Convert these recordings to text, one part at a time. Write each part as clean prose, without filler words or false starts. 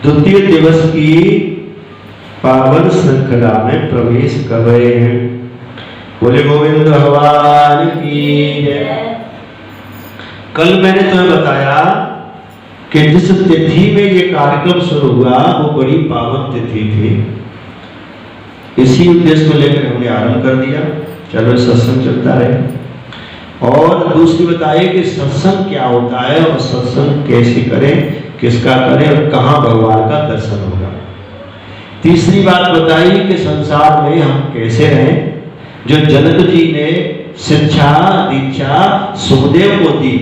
द्वितीय दिवस की पावन श्रृंखला में प्रवेश कर रहे हैं। बोले गोविंद भगवान की जय। कल मैंने तुम्हें बताया कि जिस तिथि में ये कार्यक्रम शुरू हुआ वो बड़ी पावन तिथि थी। इसी उद्देश्य को लेकर हमने आरंभ कर दिया। चलो सत्संग चलता रहे। और दूसरी बताइए कि सत्संग क्या होता है और सत्संग कैसे करें, किसका करें और कहाँ भगवान का दर्शन होगा। तीसरी बात बताई कि संसार में हम कैसे रहें। जो जनक जी ने शिक्षा दीक्षा सुखदेव को दी,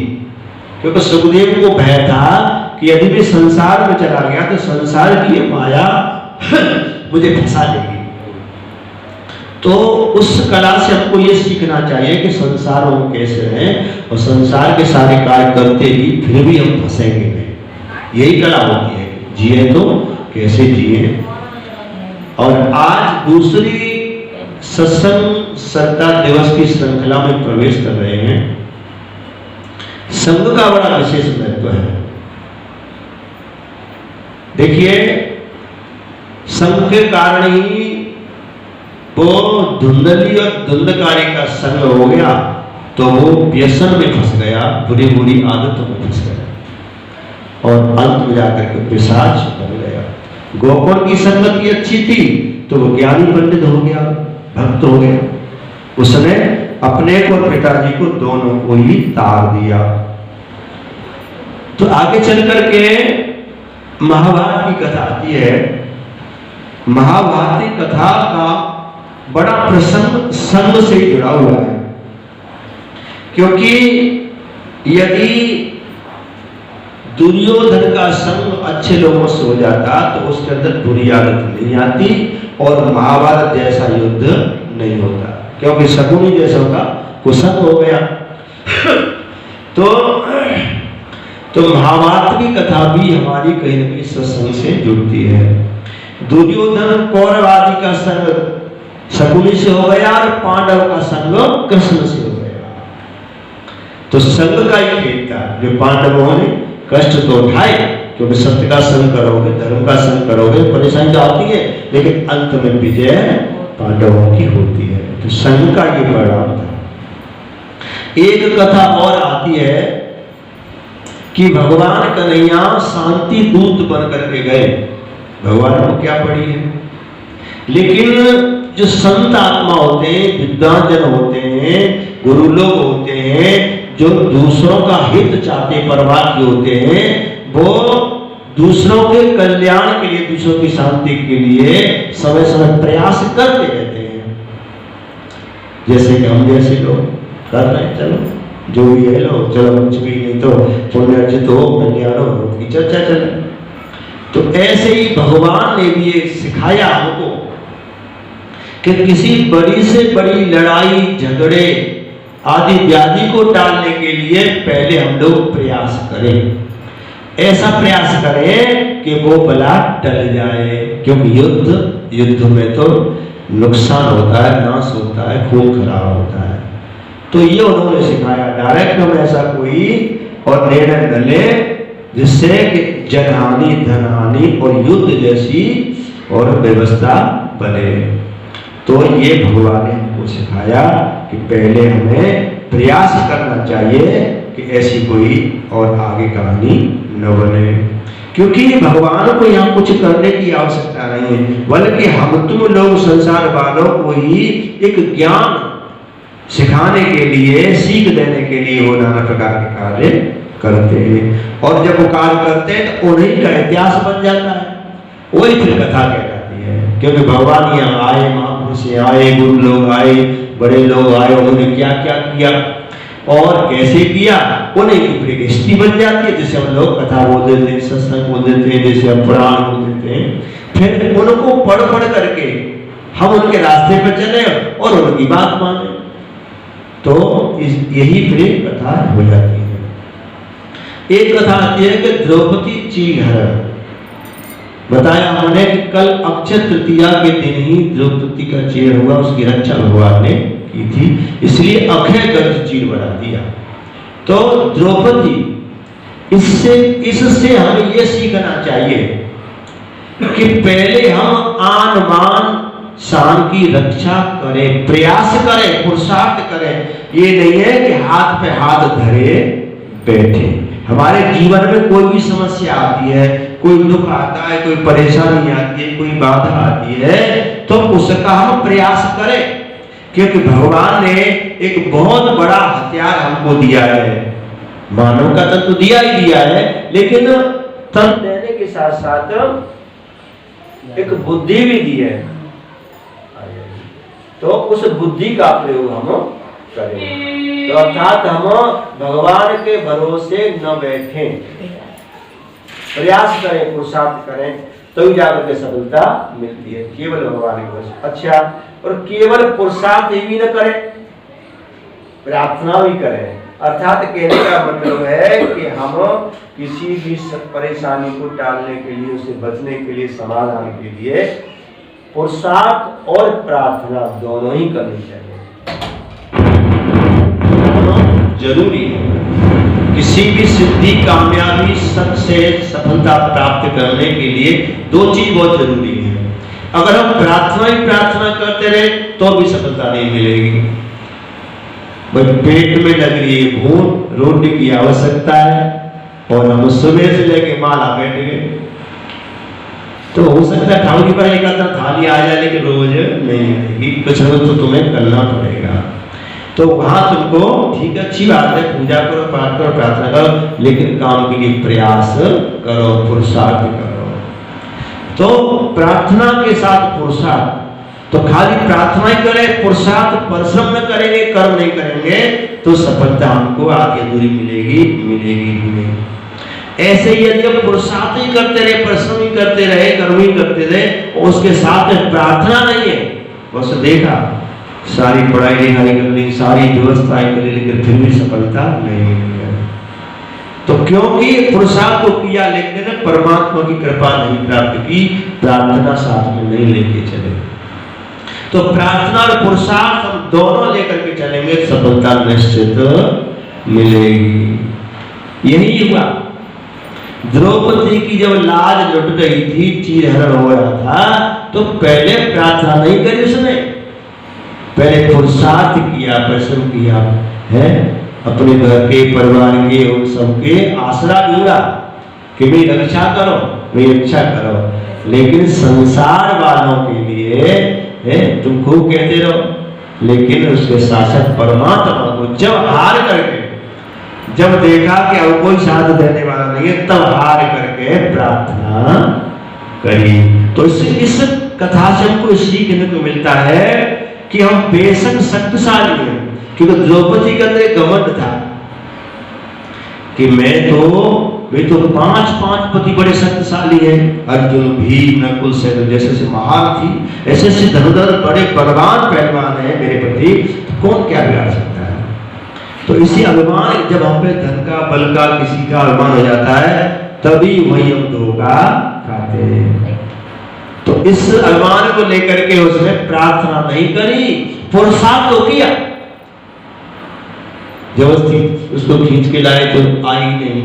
क्योंकि सुखदेव को भय था कि यदि मैं संसार में चला गया तो संसार की ये माया मुझे फंसा देगी। तो उस कला से हमको ये सीखना चाहिए कि संसार में हम कैसे रहें और संसार के सारे कार्य करते ही फिर भी हम फंसेंगे नहीं। यही कला होती है, जिए तो कैसे जिए। और आज दूसरी सत्संग श्रद्धा दिवस की श्रृंखला में प्रवेश कर रहे हैं। संघ का बड़ा विशेष महत्व है। देखिए, संघ के कारण ही वो धुंधली और धुंधकारी का संग हो गया तो वो व्यसन में फंस गया, बुरी बुरी आदतों में फंस गया और अंत में जाकर के पिशाच बन गया। गोकुल की संगति अच्छी थी तो वो ज्ञानी पंडित हो गया, भक्त हो गया। उसने अपने को और पिताजी को दोनों को ही तार दिया। तो आगे चल करके महाभारत की कथा आती है। महाभारती कथा का बड़ा प्रसंग संघ से जुड़ा हुआ है, क्योंकि यदि दुर्योधन का संग अच्छे लोगों से हो जाता तो उसके अंदर बुरी आदत नहीं आती और महाभारत जैसा युद्ध नहीं होता, क्योंकि शकुनी जैसा का कुसंग हो गया। तो महाभारत की कथा भी हमारी कहीं न कहीं सत्संग से जुड़ती है। दुर्योधन कौरव आदि का संग शकुनी से हो गया और पांडव का संग कृष्ण से हो गया। तो संग का ही खेल था। जो पांडवों ने कष्ट तो उठाए, क्योंकि सत्य का संग करोगे, धर्म का संग करोगे, परेशानी तो आती है, लेकिन अंत में विजय पांडवों की होती है। तो संग का ये परिणाम था। एक कथा और आती है कि भगवान कन्हैया शांति दूत बन करके गए। भगवान को क्या पड़ी है, लेकिन जो संत आत्मा होते हैं, विद्वानजन होते हैं, गुरु लोग होते हैं, जो दूसरों का हित चाहते, परमात्मा होते हैं, वो दूसरों के कल्याण के लिए, दूसरों की शांति के लिए समय समय प्रयास करते रहते हैं। जैसे कि हम जैसे लोग कर रहे हैं, चलो जो भी है लो, चलो कुछ भी नहीं तो पुण्य अर्जित हो, कल्याण हो की चर्चा चले। तो ऐसे ही भगवान ने भी ये सिखाया हमको कि किसी बड़ी से बड़ी लड़ाई झगड़े आदि व्याधि को टालने के लिए पहले हम लोग प्रयास करें। ऐसा प्रयास करें कि वो बला टल जाए, क्योंकि युद्ध में तो नुकसान होता है, नाश होता है, खून खराब होता है। तो ये उन्होंने सिखाया। डायरेक्ट हम ऐसा कोई और निर्णय न ले जिससे कि जनहानि, धनहानि और युद्ध जैसी और व्यवस्था बने। तो ये भगवान ने हमको सिखाया कि पहले हमें प्रयास करना चाहिए कि ऐसी कोई और आगे कहानी न बने, क्योंकि भगवान को यहाँ कुछ करने की आवश्यकता नहीं है, बल्कि हम तुम लोग संसार वालों को ही एक ज्ञान सिखाने के लिए, सीख देने के लिए वो नाना प्रकार के कार्य करते हैं। और जब वो कार्य करते हैं तो उन्हीं का इतिहास बन जाता है, वही फिर कथा कहलाती है। क्योंकि भगवान यहाँ आए, महापुरुष आए, गुरु लोग आए, बड़े लोग आए, उन्होंने क्या क्या किया और कैसे किया, उन्हीं की फिर एक हिस्ट्री बन जाती है। जैसे हम लोग कथा बोल देते हैं, सत्संग बोल देते हैं, जैसे हम पुराण बोल देते हैं। फिर उनको पढ़ करके हम उनके रास्ते पर चले और उनकी बात माने, तो यही फिर कथा हो जाती है। एक कथा आती है कि द्रौपदी चीरहरण। बताया हमने कि कल अक्षय तृतीया के दिन ही द्रौपदी का चीर हुआ, उसकी रक्षा भगवान ने की थी, इसलिए अक्षय गर्भ चीर बना दिया। तो द्रौपदी, इससे हमें यह सीखना चाहिए कि पहले हम आन मान शान की रक्षा करें, प्रयास करें, पुरुषार्थ करें। ये नहीं है कि हाथ पे हाथ धरे बैठे। हमारे जीवन में कोई भी समस्या आती है, कोई दुख आता है, कोई परेशानी आती है, कोई बाधा आती है, तो उसका हम प्रयास करें, क्योंकि भगवान ने एक बहुत बड़ा हथियार हमको दिया है। मानव का तन तो दिया ही दिया है, लेकिन तन देने के साथ साथ एक बुद्धि भी दी है। तो उस बुद्धि का प्रयोग हम करें। तो अर्थात हम भगवान के भरोसे न बैठें, प्रयास करें, पुरुषार्थ करें, तो जाकर के सफलता मिलती है, केवल भगवान के भरोसे। अच्छा, और केवल पुरुषार्थ ही न करें, प्रार्थना भी करें। अर्थात कहने का मतलब है कि हम किसी भी परेशानी को टालने के लिए, उसे बचने के लिए, समाधान के लिए पुरुषार्थ और प्रार्थना दोनों ही करनी चाहिए, दोनों जरूरी है। किसी भी सिद्धि, कामयाबी, सक्सेस, सफलता प्राप्त करने के लिए दो चीज बहुत जरूरी है। अगर हम प्रार्थना ही प्रार्थना करते रहे तो भी सफलता नहीं मिलेगी। भाई पेट में लग रही है भूख, रोटी की आवश्यकता है, और हम सुबह से लेके माला बैठ गए, तो हो सकता है ठाकुर जी पर एक आधा थाली आ जाए, लेकिन रोज नहीं आएगी। कुछ ना कुछ तो तुम्हें करना पड़ेगा। तो वहां तुमको ठीक है, अच्छी बात है, पूजा करो, पाठ करो, प्रार्थना करो, लेकिन काम के लिए प्रयास करो, पुरुषार्थ करो। तो प्रार्थना के साथ पुरुषार्थ, तो खाली प्रार्थना ही करें, पुरुषार्थ परिश्रम न करेंगे, कर्म नहीं करेंगे, तो सफलता हमको आगे अधूरी मिलेगी, मिलेगी नहीं। ऐसे ही यदि हम पुरुषार्थ ही करते रहे, परिश्रम ही करते रहे, कर्म ही करते रहे, और उसके साथ में प्रार्थना नहीं है, बस देखा सारी पढ़ाई लिखाई कर ली, सारी व्यवस्थाएं कर ली, लेकिन फिर भी सफलता नहीं मिली है। तो क्योंकि पुरुषार्थ तो किया, लेकिन परमात्मा की कृपा नहीं प्राप्त की, प्रार्थना साथ में नहीं लेके चले। तो प्रार्थना और पुरुषार्थ हम दोनों लेकर के चलेंगे, सफलता निश्चित मिलेगी। यही हुआ द्रौपदी की जब लाज लुट गई थी, चीरहरण हो रहा था, तो पहले प्रार्थना नहीं करी उसने, पहले पुरुषार्थ किया, परिश्रम किया है, अपने घर के, परिवार के, उन सबके आसरा ढूंढा कि मेरी रक्षा करो, मेरी रक्षा करो। लेकिन संसार वालों के लिए है, तुम खूब कहते रहो, लेकिन उसके शासक परमात्मा को जब हार करके, जब देखा कि अब कोई साथ देने वाला नहीं है, तब हार करके प्रार्थना करी। तो इस कथा से हमको सीखने को मिलता है कि हम बेशक शक्तिशाली हैं, क्योंकि द्रौपदी के अंदर घमंड था कि मैं तो 5 पति बड़े शक्तिशाली हैं, अर्जुन, भीम, नकुल, सहदेव जैसे महारथी, ऐसे धनुधर बड़े बलवान पहलवान हैं मेरे प्रति, तो कौन क्या बिगाड़ सकता है। तो इसी अभिमान, जब हम पे धन का, बल का, किसी का अभिमान हो जाता है, तभी वही हम धोखा खाते हैं। तो इस अभिमान को लेकर के उसने प्रार्थना नहीं करी, पुरुषार्थ तो किया, जबरदस्ती उसको खींच के लाए तो आई नहीं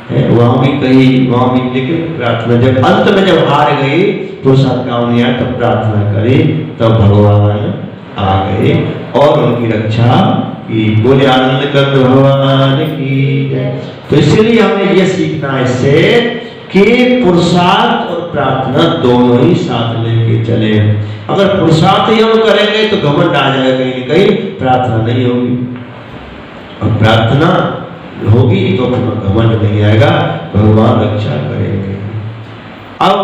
है, वहां भी कही, वहां भी, लेकिन प्रार्थना जब अंत में जब हार गई, पुरुषार्थ काम नहीं आया, तब प्रार्थना करी, तब भगवान आ गए और उनकी रक्षा की। बोले आनंद कर भगवान की जय। तो इसलिए हमें यह सीखना है इससे कि पुरुषार्थ और प्रार्थना दोनों ही साथ लेके चले। अगर पुरुषार्थ ही हम करेंगे तो घमंड आ जाएगा कहीं न कहीं, प्रार्थना नहीं होगी, और प्रार्थना होगी तो घमंड नहीं आएगा, भगवान रक्षा करेंगे। अब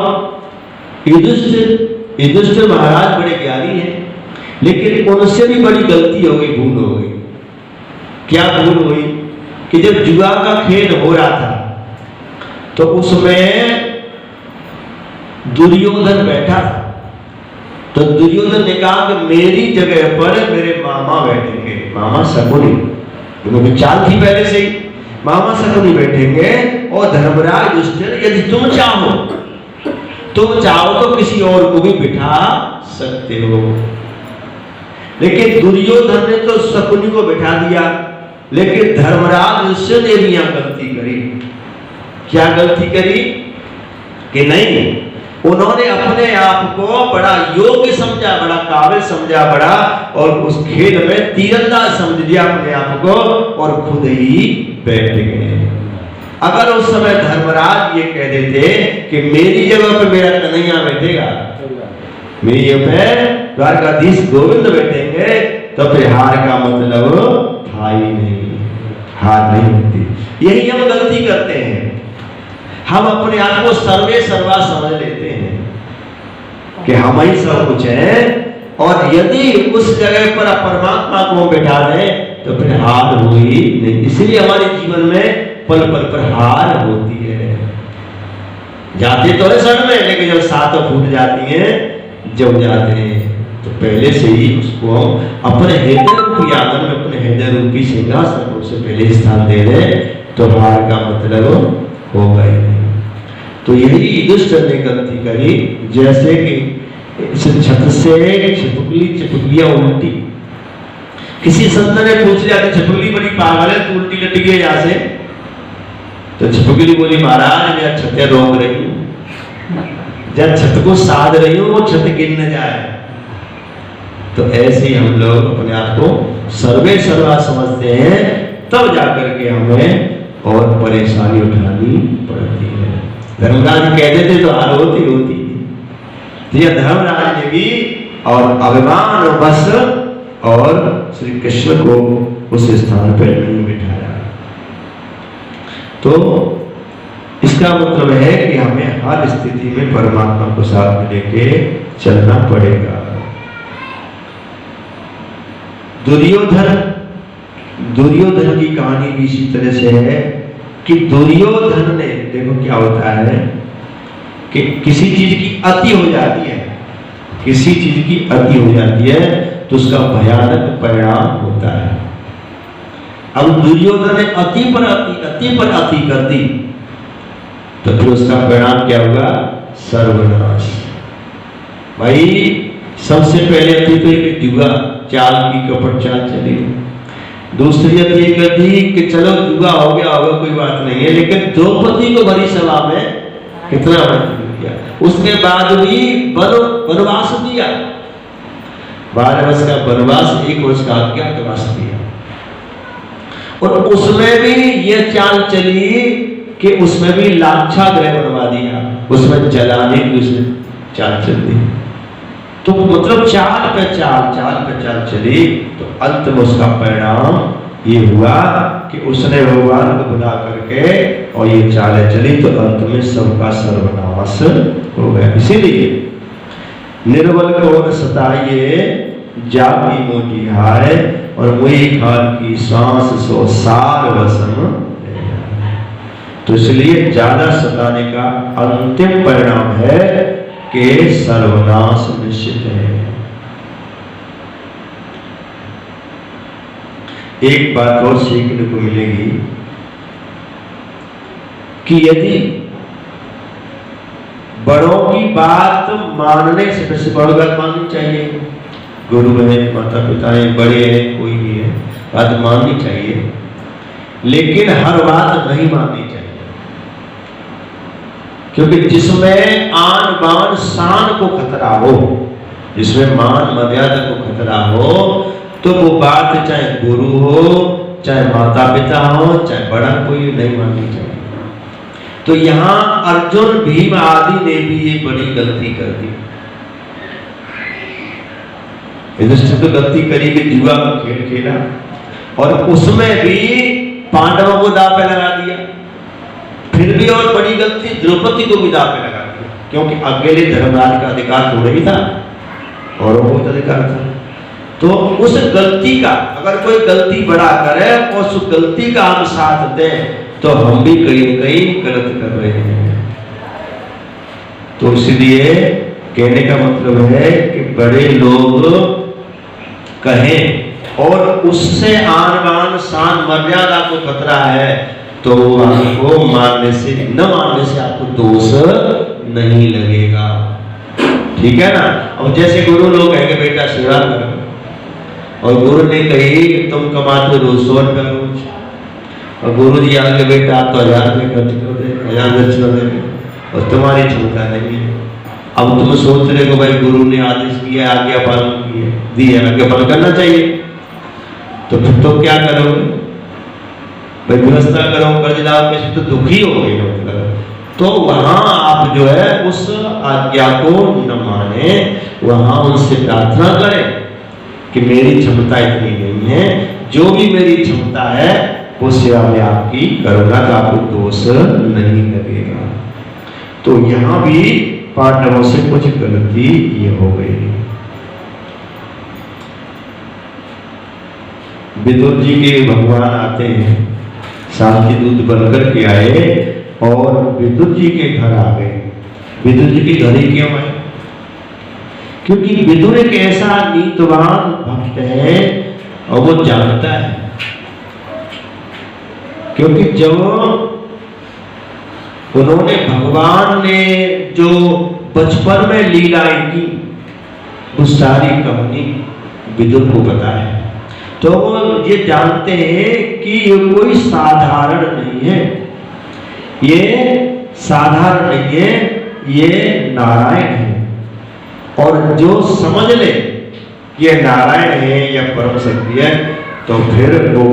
युधिष्ठिर महाराज बड़े ज्ञानी हैं, लेकिन उनसे भी बड़ी गलती हो गई, भूल हो गई। क्या भूल हुई कि जब जुआ का खेल हो रहा था, तो उसमें दुर्योधन बैठा था, तो दुर्योधन ने कहा कि मेरी जगह पर मेरे मामा बैठेंगे, मामा शकुनी, उन्होंने चाल थी पहले से ही, मामा शकुनी बैठेंगे, और धर्मराज युधिष्ठिर, यदि तुम चाहो तो किसी और को भी बिठा सकते हो। लेकिन दुर्योधन ने तो शकुनी को बिठा दिया, लेकिन धर्मराज युधिष्ठिर ने भी यहां गलती करी। क्या गलती करी कि नहीं, उन्होंने अपने आप को बड़ा योग्य समझा, बड़ा काबिल समझा, बड़ा, और उस खेल में तीरंदाज समझ लिया अपने आप को और खुद ही बैठ गए। अगर उस समय धर्मराज ये कह देते कि मेरी जगह पे मेरा कन्हैया बैठेगा, मेरी जगह पे द्वारकाधीश गोविंद बैठेंगे, तो फिर हार का मतलब था ही नहीं, हार नहीं होती। यही हम गलती करते हैं, हम अपने आप को सर्वे सर्वा समझ लेते हैं कि हम ही सब कुछ है, और यदि उस जगह पर परमात्मा को बैठा दें तो फिर हार हुई नहीं। इसलिए हमारे जीवन में पल पल पर हार होती है। जाते तो है शरण में, लेकिन जब सातों फूट जाती हैं, जब जाते हैं तो पहले से ही उसको अपने हृदय रूपी आंगन में, अपने हृदय रूपी सिंहासन को से पहले स्थान दे दें, तो हार का मतलब होगा ही नहीं। तो यही दुष्ट ने गलती करी, जैसे कि छत से छिपकलियां उल्टी। किसी संत ने पूछ लिया कि छिपकली बड़ी पागल है, तू उल्टी लटी गई यहाँ से? तो छिपकली बोली, महाराज मैं छतें रोक रही हूँ, जब छत को साध रही हूँ वो छत गिर न जाए। तो ऐसे ही हम लोग अपने आप को सर्वे सर्वा समझते हैं, तब जाकर के हमें और परेशानी उठानी पड़ती है। धर्मराज कहते थे तो हार होती। तो धर्मराज ने भी और अभिमान और बस और श्री कृष्ण को उस स्थान पर नहीं बिठाया। तो इसका मतलब है कि हमें हर स्थिति में परमात्मा को साथ में लेके चलना पड़ेगा। दुर्योधन की कहानी भी इसी तरह से है कि दुर्योधन ने, देखो क्या होता है कि किसी चीज की अति हो जाती है, किसी चीज की अति हो जाती है तो उसका भयानक परिणाम होता है। अब दुर्योधन ने अति पर अति कर दी, तो फिर उसका परिणाम क्या होगा? सर्वनाश। भाई सबसे पहले अति तो एक जुआ चाल की, कपट चाल चली। दूसरी अति कर दी कि चलो जुआ हो गया होगा, कोई बात नहीं है, लेकिन द्रौपदी को भरी सभा में कितना दिया। उसके बाद भी वनवास दिया, 12 वर्ष का वनवास, 1 वर्ष का अज्ञातवास दिया। और उसमें भी ये चाल चली कि उसमें भी लाक्षागृह बनवा दिया, उसमें जलाने की उसने चाल चल दी। तो मतलब चाल पे चाल चली, तो अंत में उसका परिणाम ये हुआ कि उसने भगवान को बुला करके और ये चालें चली, तो अंत में सबका सर्वनाश हो गया। इसीलिए निर्बल को न सताइए, जाति मोटी हाय, और मुई खान की सांस सो सार वसम। तो इसलिए ज्यादा सताने का अंतिम परिणाम है कि सर्वनाश निश्चित है। एक बात और सीखने को मिलेगी कि यदि बड़ों की बात मानने से बड़ी बात माननी चाहिए, गुरु है, माता पिता है, बड़े हैं, कोई भी है, बात माननी चाहिए, लेकिन हर बात नहीं माननी चाहिए। क्योंकि जिसमें आन बान शान को खतरा हो, जिसमें मान मर्यादा को खतरा हो, तो वो बात चाहे गुरु हो, चाहे माता पिता हो, चाहे बड़ा कोई, नहीं माननी चाहिए। तो यहाँ अर्जुन भीम आदि ने भी ये बड़ी गलती कर दी। युधिष्ठिर तो गलती करी कि जुआ का खेल खेला, और उसमें भी पांडवों को दांव पे लगा दिया। फिर भी और बड़ी गलती, द्रौपदी को भी दांव पे लगा दिया, क्योंकि अकेले धर्मराज का अधिकार थोड़ा ही था, और बहुत अधिकार था। तो उस गलती का, अगर कोई गलती बड़ा करे और उस गलती का हम साथ दें, तो हम भी कहीं न कहीं गलत कर रहे हैं। तो इसलिए कहने का मतलब है कि बड़े लोग कहें और उससे आन बान शान मर्यादा को खतरा है, तो आपको मानने से, न मानने से आपको दोष नहीं लगेगा। ठीक है ना? अब जैसे गुरु लोग कहेंगे बेटा सेवा करो, और गुरु ने कही तुम कमाते रोज 100 रुपया रोज, और गुरु जी आगे बेटा आप तो 1000 रुपये खर्च कर दे, 1000 दक्षिणा देंगे, और तुम्हारी क्षमता नहीं है, अब तुम सोच रहे हो भाई गुरु ने आदेश किया, आज्ञा पालन किया, दी है, आज्ञा पालन करना चाहिए, तो फिर तो क्या करोगे भाई? व्यवस्था करो, कर्ज लाओ, कैसे तो दुखी हो गए मतलब। तो वहां आप जो है उस आज्ञा को न माने, वहां उनसे प्रार्थना करें कि मेरी क्षमता इतनी नहीं है, जो भी मेरी क्षमता है वो सेवा में आपकी करूंगा, तो आपको दोष नहीं लगेगा। तो यहां भी पांडवों से कुछ गलती ये हो गई। विदुर जी के भगवान आते हैं, सारथी दूत बनकर के आए और विदुर जी के घर आ गए। विदुर जी के घर ही क्यों आए? क्योंकि विदुर एक ऐसा नीतिवान भक्त है और वो जानता है, क्योंकि जब उन्होंने भगवान ने जो बचपन में लीलाएं की वो सारी कहानी विदुर को पता है, तो वो ये जानते हैं कि ये कोई साधारण नहीं है, ये साधारण नहीं है, ये नारायण है। और जो समझ ले कि ये नारायण है या परम शक्ति है, तो फिर वो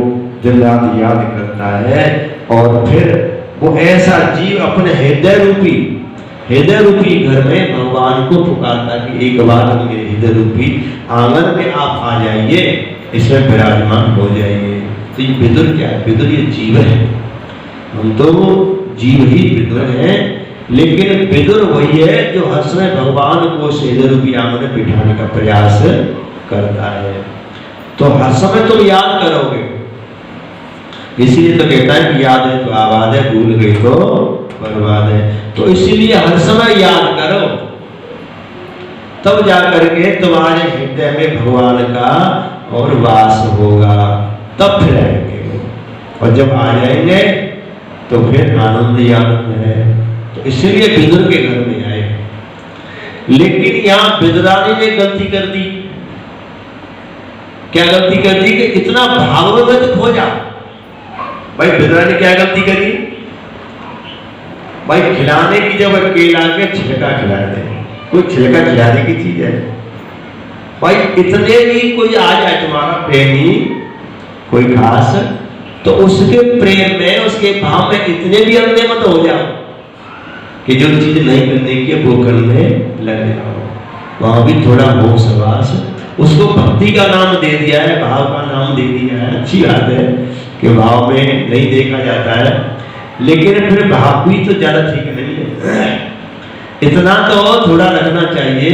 दिन रात याद करता है और फिर वो ऐसा जीव अपने हृदय रूपी घर में भगवान को पुकारता कि एक बार मेरे हृदय रूपी आंगन में आप आ जाइए, इसमें विराजमान हो जाइए। तो ये विदुर क्या है? विदुर ये जीव है, हम तो जीव ही विदुर है, लेकिन विदुर वही है जो हर समय भगवान को हृदय रूपी आंगन में बिठाने का प्रयास करता है। तो हर समय तुम याद करोगे, इसीलिए तो कहता है कि याद है तो आबाद है, भूल गई तो बर्बाद है। तो इसीलिए हर समय याद करो, तब जा करके तुम्हारे हृदय में भगवान का और वास होगा, तब फिर आएंगे वो। और जब आ जाएंगे तो फिर आनंद ही आनंद है। तो इसीलिए विदुर के घर में आए। लेकिन यहाँ विदुरानी ने गलती कर दी। क्या गलती कर दी? कि इतना भागवत खोजा। भाई विदुरानी क्या गलती करी? भाई खिलाने की जब केला के छिलका खिला दे, कोई छिलका खिलाने की चीज है भाई, इतने भी कोई आ जाए तुम्हारा प्रेमी कोई खास, तो उसके प्रेम में, उसके भाव में इतने भी अंधे मत हो जाओ कि जो चीज नहीं करने की वो करने लग जाओ। वहां भी थोड़ा मोह सवास, उसको भक्ति का नाम दे दिया है, भाव का नाम दे दिया है, अच्छी बात है कि भाव में नहीं देखा जाता है, लेकिन फिर भाव भी तो ज्यादा ठीक नहीं है। इतना तो थोड़ा रखना चाहिए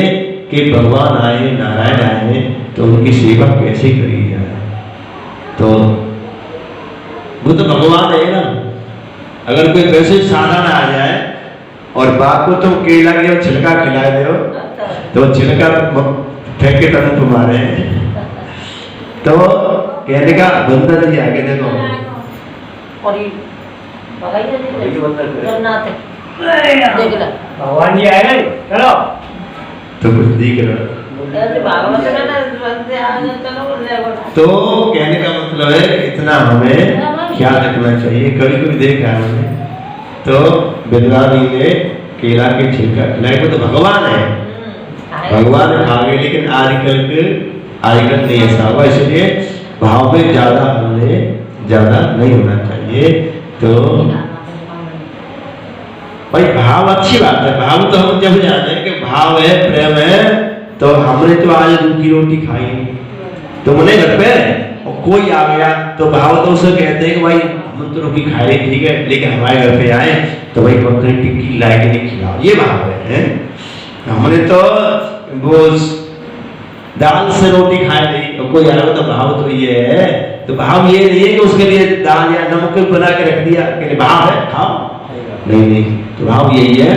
कि भगवान आए, नारायण आए, तो उनकी सेवा कैसे करी जाए। तो वो तो भगवान है ना। अगर कोई वैसे साधारण आ जाए और बाप को तुम केला के छिलका खिला दो, तो छिलका फेंक के तुम तुम्हारे, तो कहने का बंदर जी आगे देखो, भगवान जी आए चलो, तो कुछ दिख रहा। तो कहने का मतलब है इतना हमें ख्याल रखना चाहिए। कभी कभी देखा है हमने, तो विद्वानी ने केला के छिलका खिलाए, तो भगवान है, भगवान खा गए, लेकिन आजकल नहीं ऐसा हुआ। इसलिए भाव में ज्यादा नहीं होना चाहिए। तो भाई भाव अच्छी बात है, भाव तो हम जब जाने कि भाव है, प्रेम है, तो हमने तो आज रूखी रोटी खाई, तो मैंने घर पे और कोई आ गया तो भाव तो उसे कहते हैं कि भाई हम तो रोटी खाए ठीक है, लेकिन हमारे घर पे आए तो भाई बकरी टिक्की ला के नहीं खिलाओ, ये भाव है। हमने तो वो दाल से रोटी खाए नहीं, और कोई आया तो भाव तो ये है। तो भाव ये नहीं है कि उसके लिए दाल या नमक बना के रख दिया कि भाव है खाओ, नहीं। तो भाव यही है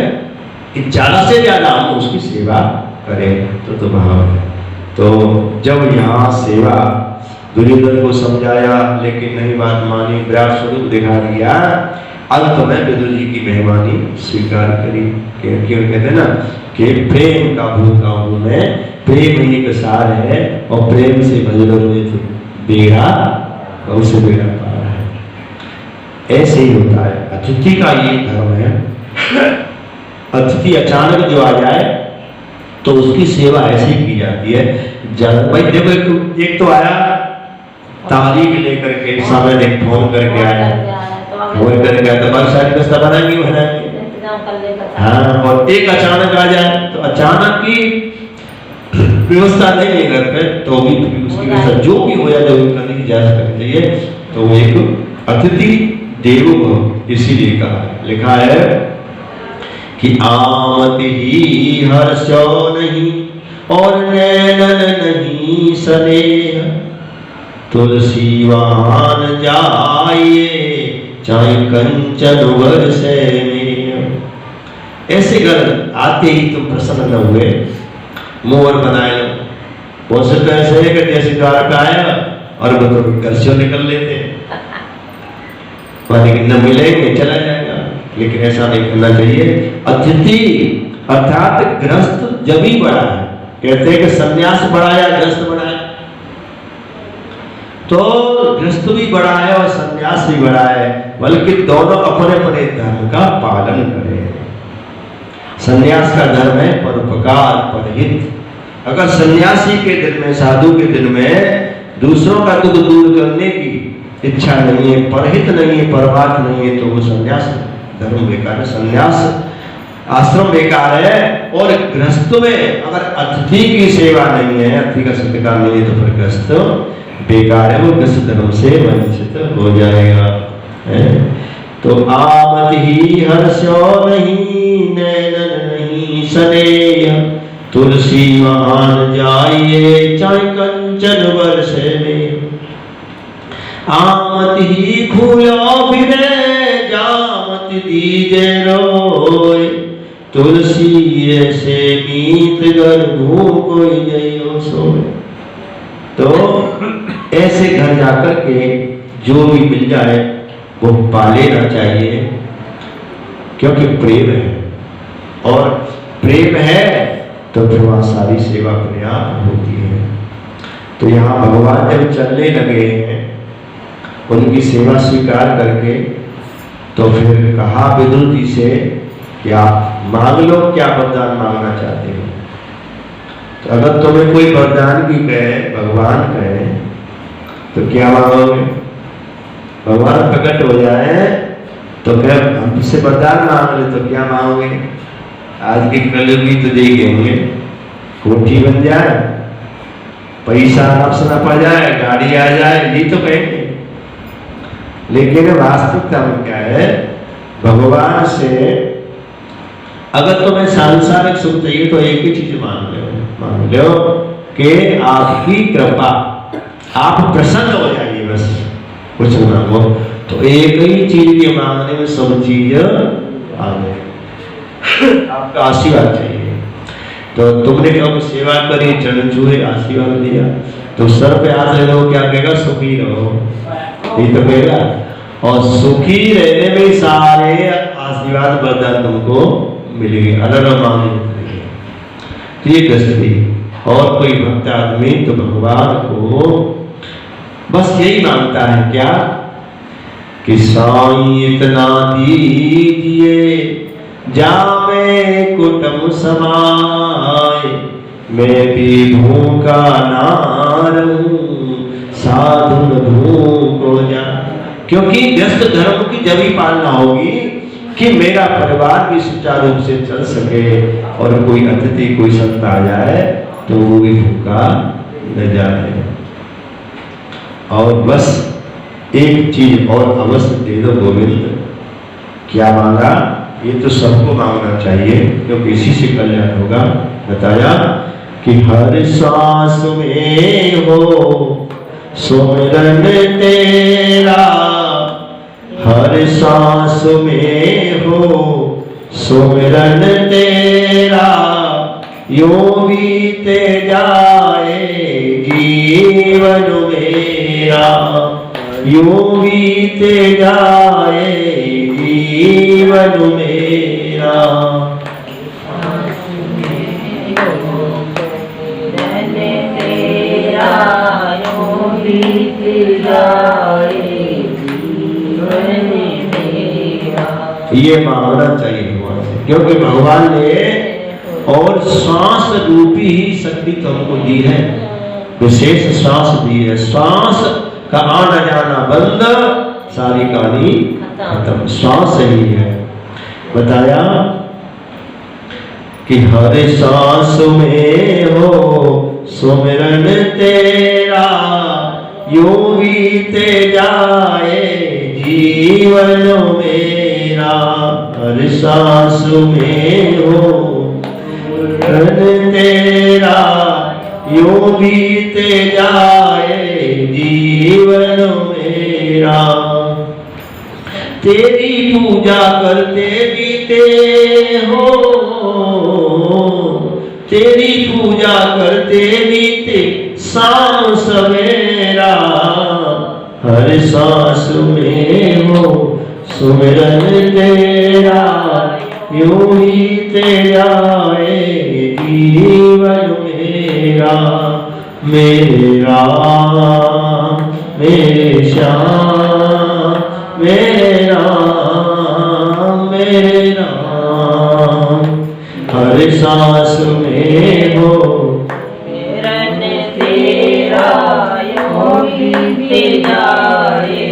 कि ज्यादा से ज्यादा हम उसकी सेवा करें, तो भाव है। तो जब यहाँ सेवा दुर्योधन को समझाया, लेकिन नहीं बात मानी, विराट स्वरूप दिखा दिया, अंत में विदुर जी की मेहमानी स्वीकार करी। क्यों कहते हैं ना कि प्रेम का भूखा हूं मैं, प्रेम ही एक सार है, और प्रेम से भजो बेड़ा और उसे बेड़ा पार है। ऐसे ही होता है, अतिथि का ये धर्म है। अतिथि अचानक जो आ जाए तो उसकी सेवा ऐसे ही की जाती है। भाई देखो, एक तो आया तारीख लेकर के, समय देख फोन करके आया, फोन करके आया तो बहुत सारी व्यवस्था बनाएंगे। हाँ, और एक अचानक आ जाए तो अचानक की व्यवस्था नहीं ले करके तो भी उसकी व्यवस्था जो भी हो जाए, जो भी करने की जांच करनी चाहिए। तो वो एक अतिथि देवो भव इसीलिए कहा है, लिखा है कि आमत ही हर्षो नहीं और नैनन नहीं स्नेह, तुलसी वाहन जाइए चाहे कंचन वर्षे में। ऐसे घर आते ही तुम प्रसन्न न हुए, मोहर बनाए लो। बहुत से ऐसे है कि जैसे द्वार पे आया और वो तो घर से निकल लेते, लेकिन न मिलेंगे चला जाएगा। लेकिन ऐसा नहीं करना चाहिए। अतिथि अर्थात ग्रस्त जब ही बड़ा है, कहते हैं कि सन्यास बड़ा या ग्रस्त बड़ा है, तो ग्रस्त भी बड़ा है और सन्यास भी बड़ा है, बल्कि दोनों अपने अपने धर्म का पालन करें। सन्यास का धर्म है परोपकार परहित। अगर सन्यासी के दिल में, साधु के दिल में दूसरों का दुख दूर करने की इच्छा नहीं है, परहित नहीं है, परमार्थ नहीं है, तो वो सन्यास धर्म बेकार है, सन्यास आश्रम बेकार है। और गृहस्थ में अगर अतिथि की सेवा नहीं है, अतिथि का सत्कार नहीं है, तो फिर गृहस्थ बेकार है, वो गृहस्थ धर्म से वंचित हो जाएगा। तो आमत ही हर्षो नहीं नैनन नहीं स्नेह, तुलसी महान जाइए चाहे कंचन वर्षे में। आमत ही फूलो फिरे जामत दीजे रोय, तुलसी ऐसे मीत गर्भू कोई जइयो सोए। तो ऐसे घर जाकर के जो भी मिल जाए वो पा लेना चाहिए, क्योंकि प्रेम है, और प्रेम है तो फिर वहां सारी सेवा अपने आप होती है। तो यहाँ भगवान जब चलने लगे हैं उनकी सेवा स्वीकार करके, तो फिर कहा विदुर जी से कि आप मांग लो, क्या वरदान मांगना चाहते हो। तो अगर तुम्हें कोई वरदान भी कहे, भगवान कहे, तो क्या मांगोगे। भगवान प्रकट हो जाए तो क्या हमसे वरदान मांग ले, तो क्या मांगोगे। आज की कलयुगी तो देखेंगे, कोठी बन जाए, पैसा नफ्स न पड़ जाए, गाड़ी आ जाए, ये तो कहेंगे। लेकिन वास्तविकता में क्या है, भगवान से अगर तुम्हें सांसारिक सुख चाहिए तो एक ही चीज मांग लो कि आपकी कृपा, आप प्रसन्न हो जाइए, बस कुछ मांगो। तो एक ही चीज के मांगने में सब चीज आ गई, आपका आशीर्वाद चाहिए। तो तुमने कब सेवा करी, चरण छुए, आशीर्वाद दिया, तो सर पे हाथ ले लो, क्या कहेगा, सुखी रहो, ये तो कहेगा। और सुखी रहने में सारे आशीर्वाद वरदान तुमको मिलेंगे, अलग मांगे। तो ये दृष्टि। और कोई भक्त आदमी तो भगवान को बस यही मांगता है, क्या कि साईं इतना दीजिए जामे कुटुंब समाए, मैं भी भूखा ना रहूं साधु भूख हो जा। क्योंकि व्यस्त धर्म की जब ही पालना होगी कि मेरा परिवार भी सुचारू रूप से चल सके, और कोई अतिथि कोई संत आ जाए तो वो भी भूखा न जाए। और बस एक चीज और अवश्य दे दो गोविंद। क्या मांगा, ये तो सबको मांगना चाहिए, क्योंकि इसी से कल्याण होगा। बताया कि हर सांस में हो सुमिरन तेरा, हर सांस में हो सुमिरन तेरा, यूं बीते जाए जीवन मेरा, यूं बीते जाए जीवन मेरा। ये मांगना चाहिए भगवान से, क्योंकि भगवान ने और सांस रूपी ही शक्ति तो हमको दी है, विशेष सांस दी है। सांस का आना जाना बंद, सारी कहानी खत्म। सांस ही है। बताया कि हर सांस में हो सुमिरन तेरा, यूं बीते जाए जीवन मेरा। हर सांस में हो सुमिरन तेरा, यूं बीते जाए जीवन मेरा। तेरी पूजा करते बीते हो, तेरी पूजा करते बीते शाम सवेरा। हर सांस में हो सुमिरन तेरा, यूं ही जाए जीवन मेरा। मेरे राम मेरे श्याम, मेरे राम मेरे राम। हर सांस में हो सुमिरन तेरा, यूं बीते जाए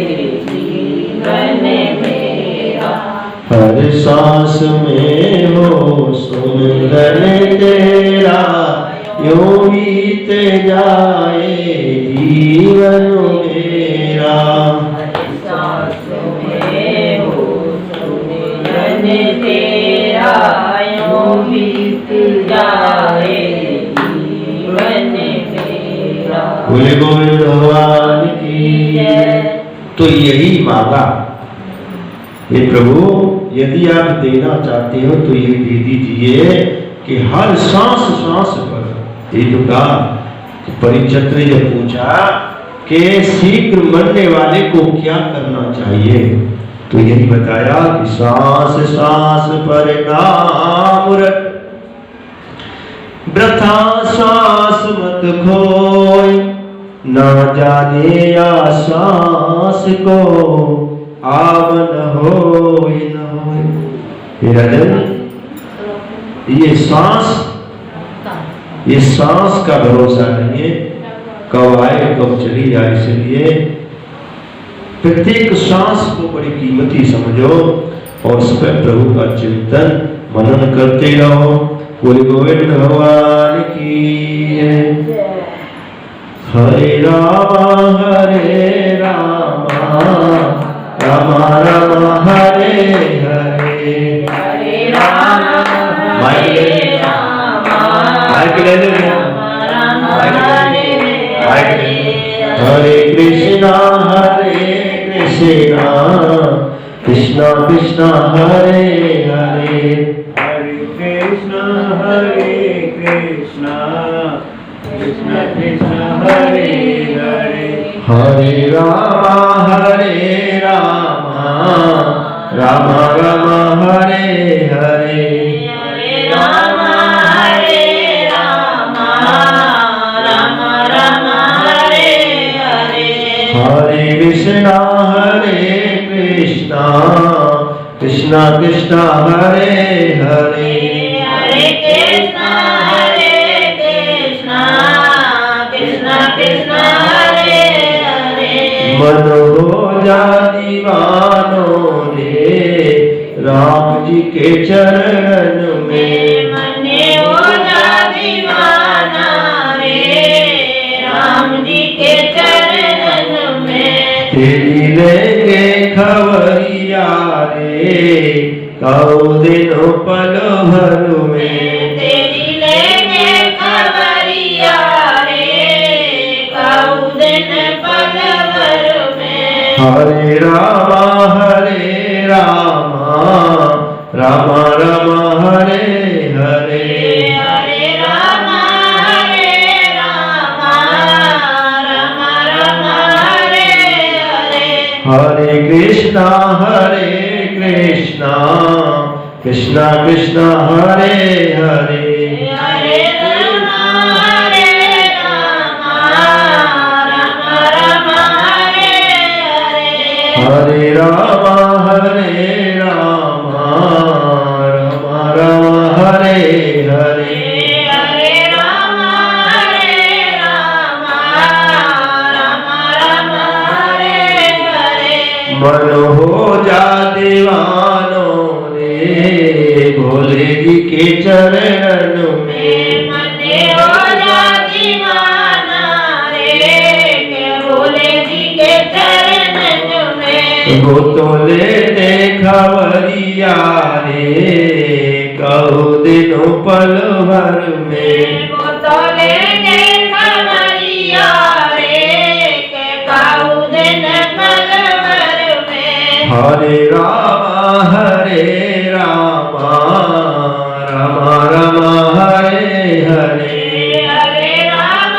जीवन मेरा। हर सांस में हो सुमिरन तेरा, यूं बीते जाए जीवन मेरा। सांस में हो सुमिरन तेरा, यूं बीत जाए जीवन मेरा। बोले गोविंद भगवान की जय। तो यही मांगा, ये प्रभु यदि आप देना चाहते हो तो ये दे दीजिए कि हर सांस सांस पर। ये तो कहा परीक्षित ने जब पूछा कि शीघ्र मरने वाले को क्या करना चाहिए, तो यही बताया कि सांस सांस पर नाम रट, वृथा सांस मत खोए। ना जाने या सांस को आव न होए न होए। राजन, ये सांस का भरोसा नहीं है, कब आए कब चली जाए। इसलिए प्रत्येक सांस को बड़ी कीमती समझो और उस पर प्रभु का चिंतन मनन करते रहो। बोले गोविंद भगवान की जय। हरे राम राम राम हरे हरे। हरे राम हरे राम, हरे कृष्णा कृष्णा कृष्णा हरे हरे। हरे कृष्णा कृष्णा कृष्णा हरे हरे। हरे राम राम राम हरे हरे। हरे राम राम राम हरे हरे। हरे कृष्णा कृष्णा कृष्णा हरे हरे। हरे कृष्णा कृष्णा कृष्णा हरे हरे। मन हो जा दीवानों रे राम जी के चरण में। मन हो जा दीवाना रे राम जी के चरण में। तेरी लेंगे खबरिया रे कौ दिनों पल भर में। तेरी लेंगे खबरिया रे कौ दिन पल भर में। हरे राम राम राम हरे हरे। हरे राम राम राम हरे हरे। हरे कृष्णा कृष्णा कृष्णा हरे हरे। हरे राम राम हरे हरे। हरे राम राम राम हरे हरे हरे हरे राम राम राम हरे हरे। मन हो जा दीवानों रे भोले जी के चरण में। मन हो जा दीवाना रे के भोले जी के चरण में। वो तो लेते खबरिया रे कहो दिनों पल भर में। वो तो लेके खबरिया रे के काऊ दिन पल भर में। हरे राम राम राम हरे हरे हरे राम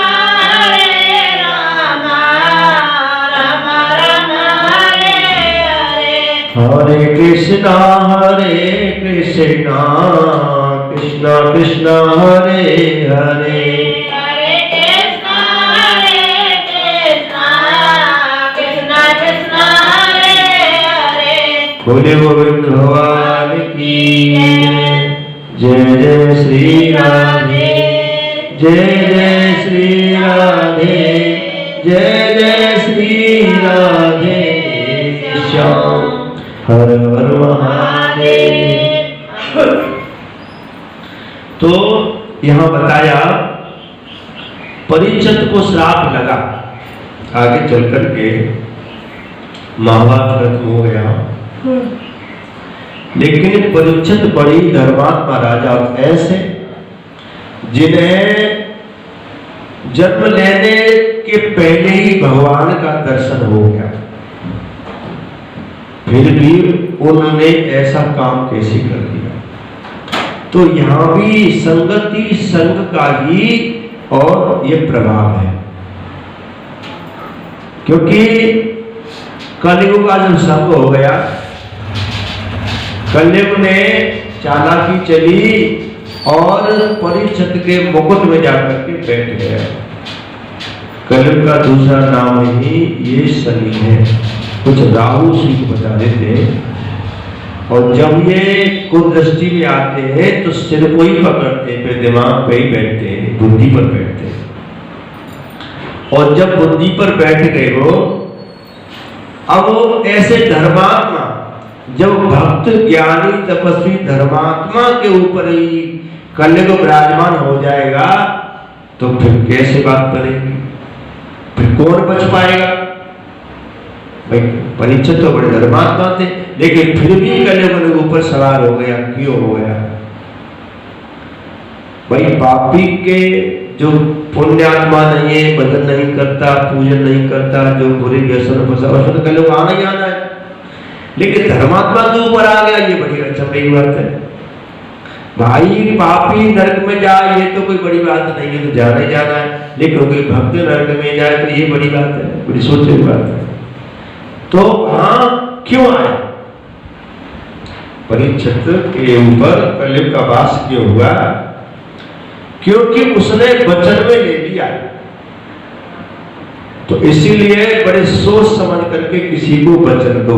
राम राम हरे हरे। हरे कृष्णा कृष्णा कृष्णा हरे हरे हरे कृष्णा कृष्णा कृष्णा हरे हरे। बोले गोविंद भगवान की जय जय श्री राधे जय श्री राधे जय श्री राधे श्याम हर हर महादेव। तो यहां बताया परीक्षित को श्राप लगा, आगे चल करके महाभारत खत्म हो गया। लेकिन परीक्षित बड़ी धर्मात्मा राजा ऐसे जिन्हें जन्म लेने के पहले ही भगवान का दर्शन हो गया, फिर भी उन्होंने ऐसा काम कैसे कर दिया। तो यहां भी संगति संग का ही और ये प्रभाव है, क्योंकि कलयुग का जब संग हो गया, कलयुग में चालाकी चली और परीक्षित के मुकुट में जाकर के बैठ गया। कलयुग का दूसरा नाम ही ये शनि है, कुछ राहु श्री को बता देते। और जब ये कुदृष्टि में आते हैं तो सिर को ही पकड़ते, पे दिमाग पे ही बैठते हैं, बुद्धि पर बैठते हैं। और जब बुद्धि पर बैठ गए हो, अब वो ऐसे धर्मात्मा, जब भक्त ज्ञानी तपस्वी धर्मात्मा के ऊपर ही कलयुग विराजमान हो जाएगा, तो फिर कैसे बात करेंगे, फिर कौन बच पाएगा। भाई परीक्षित तो बड़े धर्मात्मा थे, लेकिन फिर भी कलयुग के ऊपर सवार हो गया। क्यों हो गया भाई? पापी के जो पुण्यात्मा नहीं है, भजन नहीं करता, पूजन नहीं करता, जो बुरे व्यसन में फंसा, उसमें तो कलयुग आना ही आना है। लेकिन धर्मात्मा के ऊपर आ गया, ये बड़ी अचंभे की बात है। भाई पापी नरक में जाए ये तो कोई बड़ी बात नहीं है, तो जाना ही जाना है। लेकिन कोई भक्त नरक में जाए तो ये बड़ी बात है, बड़ी सोचने की बात है। तो वहां क्यों आया? परीक्षित के ऊपर कलयुग का वास क्यों हुआ? क्योंकि उसने वचन में ले लिया। तो इसीलिए बड़े सोच समझ करके किसी को वचन दो,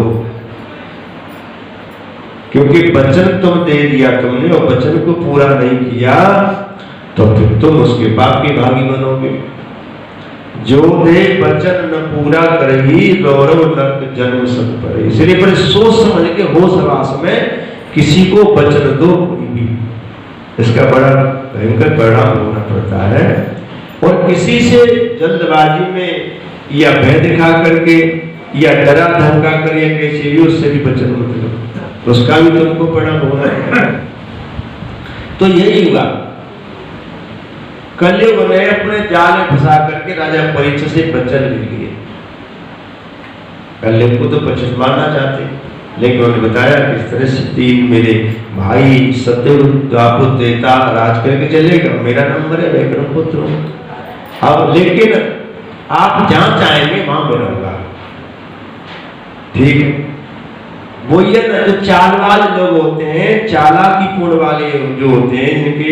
क्योंकि वचन तुम दे दिया तुमने और वचन को पूरा नहीं किया तो फिर तुम उसके पाप के भागी बनोगे। जो दे वचन न पूरा करही गौरव नरक जन्म सब पर। इसलिए बड़े सोच समझ के होश हवास में किसी को वचन दो, कोई भी, इसका बड़ा भयंकर परिणाम होना पड़ता है। और किसी से जल्दबाजी में या भय दिखा करके या डरा धमका कर या कैसे भी उससे भी वचन मत लो, उसका भी तुमको परिणाम होना है। तो यही हुआ, कलयुग ने अपने जाल में फंसा करके राजा परीक्षित से वचन ले लिए। कलयुग को तो परीक्षित मारना चाहते, लेकिन उन्होंने बताया कि इस तरह से 3 मेरे भाई सत्यव्रत आपको देता राज करके चलेगा, मेरा नंबर है, मैं ब्रह्मपुत्र हूं। अब लेकिन आप जहां चाहेंगे वहां मैं रहूंगा, ठीक है। वो ये ना जो चालबाज लोग होते हैं, चालाकी पूर्ण वाले जो होते हैं, जिनके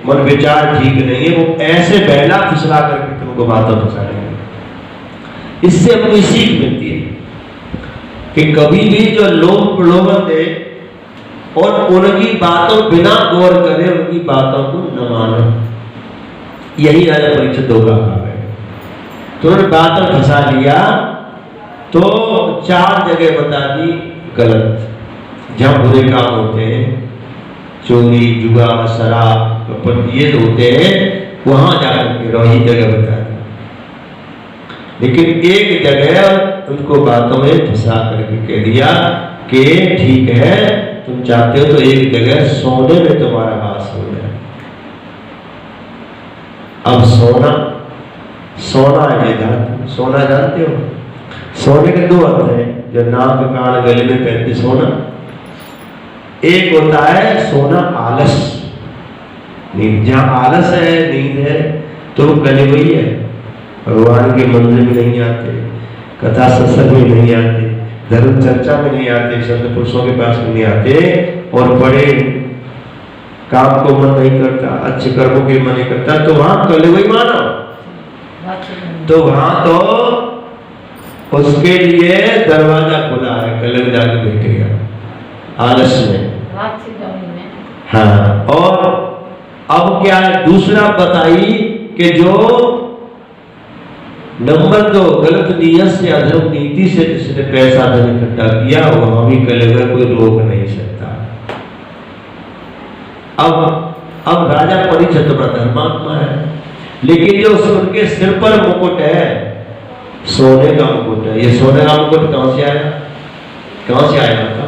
मन विचार ठीक नहीं है, वो ऐसे बहला फुसला करके तुमको बातों फंसा देंगे। इससे हमको सीख मिलती है कि कभी भी जो लोग प्रलोभन दे और उनकी बातों बिना गौर करे उनकी बातों को न मानो। यही राजा परीक्षित धोखा खा गए। तो उन्होंने बातों फंसा लिया, तो 4 जगह बता दी गलत, जहां बुरे काम होते हैं, चोरी, जुआ, शराब, कपट ये होते हैं, वहां जाकर के रोही जगह बता दी। लेकिन एक जगह उनको बातों में फंसा करके कह दिया कि ठीक है, तुम चाहते हो तो एक जगह सोने में तुम्हारा वास हो जाए। अब सोना है, सोना जानते हो? सोने के 2 अर्थ हैं, जो नाक, कान, गले में पहनते सोना। एक होता है सोना आलस, नींद। जहां आलस है, नींद है, तो वो गले वही है। भगवान के मंदिर में नहीं आते, कथा सत्संग में नहीं आते, धर्म चर्चा में नहीं आते, संत पुरुषों के पास में नहीं आते, और बड़े काम को मन नहीं करता, अच्छे कर्मों के मन नहीं करता, तो वहां गले वही मानो। तो वहां तो उसके लिए दरवाजा खुला है, कलर जाके बैठ गया आलस में। हाँ, और अब क्या है? दूसरा बताई कि जो नंबर 2 गलत नियत से, अधर्म नीति से जिसने पैसा धन इकट्ठा किया, वहां भी कलेवर कोई रोक नहीं सकता। अब राजा परीक्षित बड़ा धर्मात्मा है, लेकिन जो उनके सिर पर मुकुट है, सोने का मुकुट है। ये सोने का मुकुट कहां से आया? कहां से आया था?